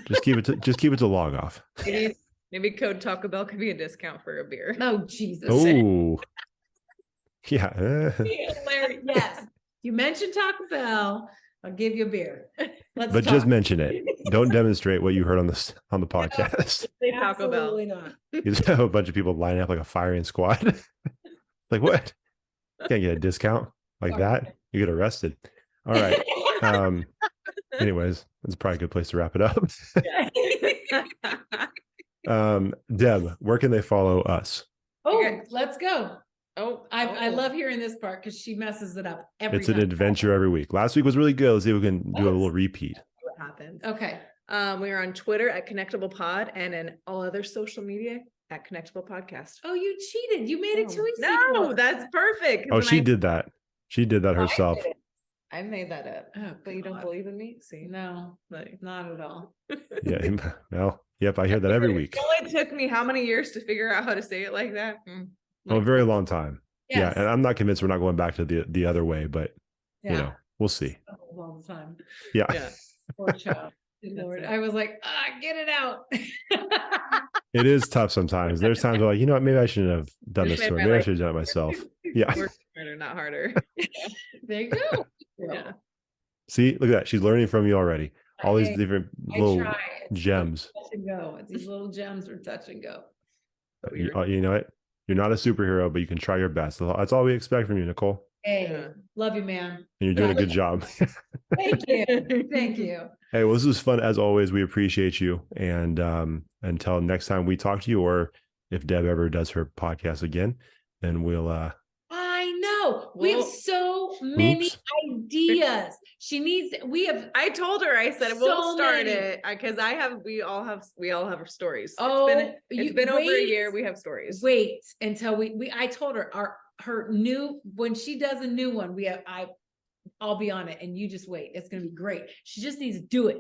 Speaker 1: Just keep it to Logoff.
Speaker 2: Maybe code Taco Bell could be a discount for a beer.
Speaker 3: Oh Jesus!
Speaker 1: Oh, yeah.
Speaker 3: Hilarious. Yes, you mentioned Taco Bell. I'll give you a beer. Let's
Speaker 1: But
Speaker 3: talk.
Speaker 1: just mention it. Don't demonstrate what you heard on the podcast.
Speaker 2: Say Taco Bell.
Speaker 3: Absolutely not.
Speaker 1: You just have a bunch of people lining up like a firing squad. Like what? Can't get a discount like that. You get arrested. All right. Anyways, that's probably a good place to wrap it up. Deb, where can they follow us?
Speaker 3: Oh,
Speaker 2: Okay.
Speaker 3: let's go. I
Speaker 2: Oh.
Speaker 3: love hearing this part because she messes it up every
Speaker 1: It's an
Speaker 3: time.
Speaker 1: adventure every week. Last week was really good. Let's see if we can do a little repeat.
Speaker 2: What happens?
Speaker 3: Okay.
Speaker 2: We are on Twitter at Connectable Pod and in all other social media at Connectable Podcast.
Speaker 3: Oh, you cheated. You made it too easy.
Speaker 2: No,
Speaker 3: for
Speaker 2: that's perfect. 'cause
Speaker 1: Oh,
Speaker 2: when
Speaker 1: she
Speaker 2: I-
Speaker 1: did that. She did that herself.
Speaker 2: I made that up.
Speaker 3: Oh,
Speaker 2: But you don't
Speaker 3: God.
Speaker 2: believe in me? See?
Speaker 3: No,
Speaker 2: Like,
Speaker 3: not at all.
Speaker 1: Yeah. Well, yep. I hear that every week.
Speaker 2: It only took me how many years to figure out how to say it like that?
Speaker 1: Oh, a very long time.
Speaker 3: Yes.
Speaker 1: Yeah. And I'm not convinced we're not going back to the other way, but
Speaker 3: Yeah.
Speaker 1: you know, we'll see.
Speaker 3: All the time.
Speaker 1: Yeah.
Speaker 2: Yeah.
Speaker 3: Poor child. Good
Speaker 2: That's
Speaker 3: Lord.
Speaker 2: it.
Speaker 3: I was like, get it out.
Speaker 1: It is tough sometimes. There's times where like, you know what, maybe I shouldn't have done
Speaker 2: Just
Speaker 1: this
Speaker 2: made
Speaker 1: story.
Speaker 2: my
Speaker 1: Maybe I
Speaker 2: life
Speaker 1: should have done it myself. Yeah.
Speaker 2: Work smarter, not harder.
Speaker 3: There you go.
Speaker 2: Yeah.
Speaker 1: See, look at that. She's learning from you already. All these
Speaker 3: I-
Speaker 1: different
Speaker 3: I
Speaker 1: little
Speaker 3: try. It's
Speaker 1: gems.
Speaker 3: touch and go. It's these little gems are touch and go.
Speaker 1: You know what? You're not a superhero, but you can try your best. That's all we expect from you, Nicole.
Speaker 3: Hey,
Speaker 2: Yeah.
Speaker 3: love you, man.
Speaker 1: And you're doing a good job.
Speaker 3: Thank you. Thank you.
Speaker 1: Hey, well, this was fun as always. We appreciate you. And until next time we talk to you, or if Deb ever does her podcast again, then we'll
Speaker 3: I know. We have
Speaker 2: Well,
Speaker 3: so many
Speaker 1: oops.
Speaker 3: ideas. We have
Speaker 2: I told her, I said, we'll
Speaker 3: So
Speaker 2: start
Speaker 3: many.
Speaker 2: it because we all have our stories.
Speaker 3: Oh,
Speaker 2: It's been over a
Speaker 3: wait.
Speaker 2: year. We have stories.
Speaker 3: wait until I told her her new when she does a new one, I'll be on it and you just wait. It's gonna be great. She just needs to do it.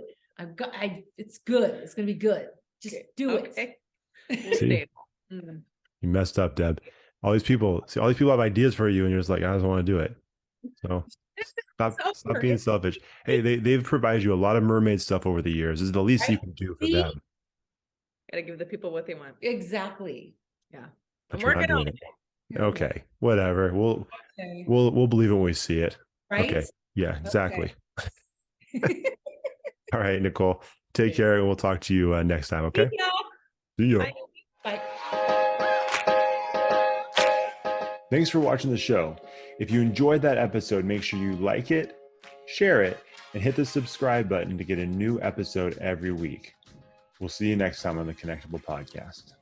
Speaker 3: It's good. It's gonna be good. Just
Speaker 2: Okay.
Speaker 3: do it.
Speaker 2: Okay. We'll
Speaker 1: See?
Speaker 2: stay.
Speaker 3: Mm.
Speaker 1: You messed up, Deb. All these people have ideas for you, and you're just like, I just want to do it. So stop
Speaker 2: over
Speaker 1: being
Speaker 2: it.
Speaker 1: selfish. Hey, they've provided you a lot of mermaid stuff over the years. This is the least you
Speaker 3: Right.
Speaker 1: can do for
Speaker 3: See?
Speaker 1: them.
Speaker 2: Gotta give the people what they want.
Speaker 3: Exactly.
Speaker 2: Yeah.
Speaker 1: But
Speaker 2: I'm
Speaker 1: you're not
Speaker 2: working on
Speaker 1: doing
Speaker 2: it.
Speaker 1: it. Okay, whatever.
Speaker 3: Okay.
Speaker 1: We'll believe it when we see it.
Speaker 3: Right?
Speaker 1: Okay. Yeah, exactly. All right, Nicole. Take care, and we'll talk to you next time. Okay.
Speaker 3: Yeah.
Speaker 1: See ya.
Speaker 3: Bye. Bye.
Speaker 1: Thanks for watching the show. If you enjoyed that episode, make sure you like it, share it, and hit the subscribe button to get a new episode every week. We'll see you next time on the Connectable podcast.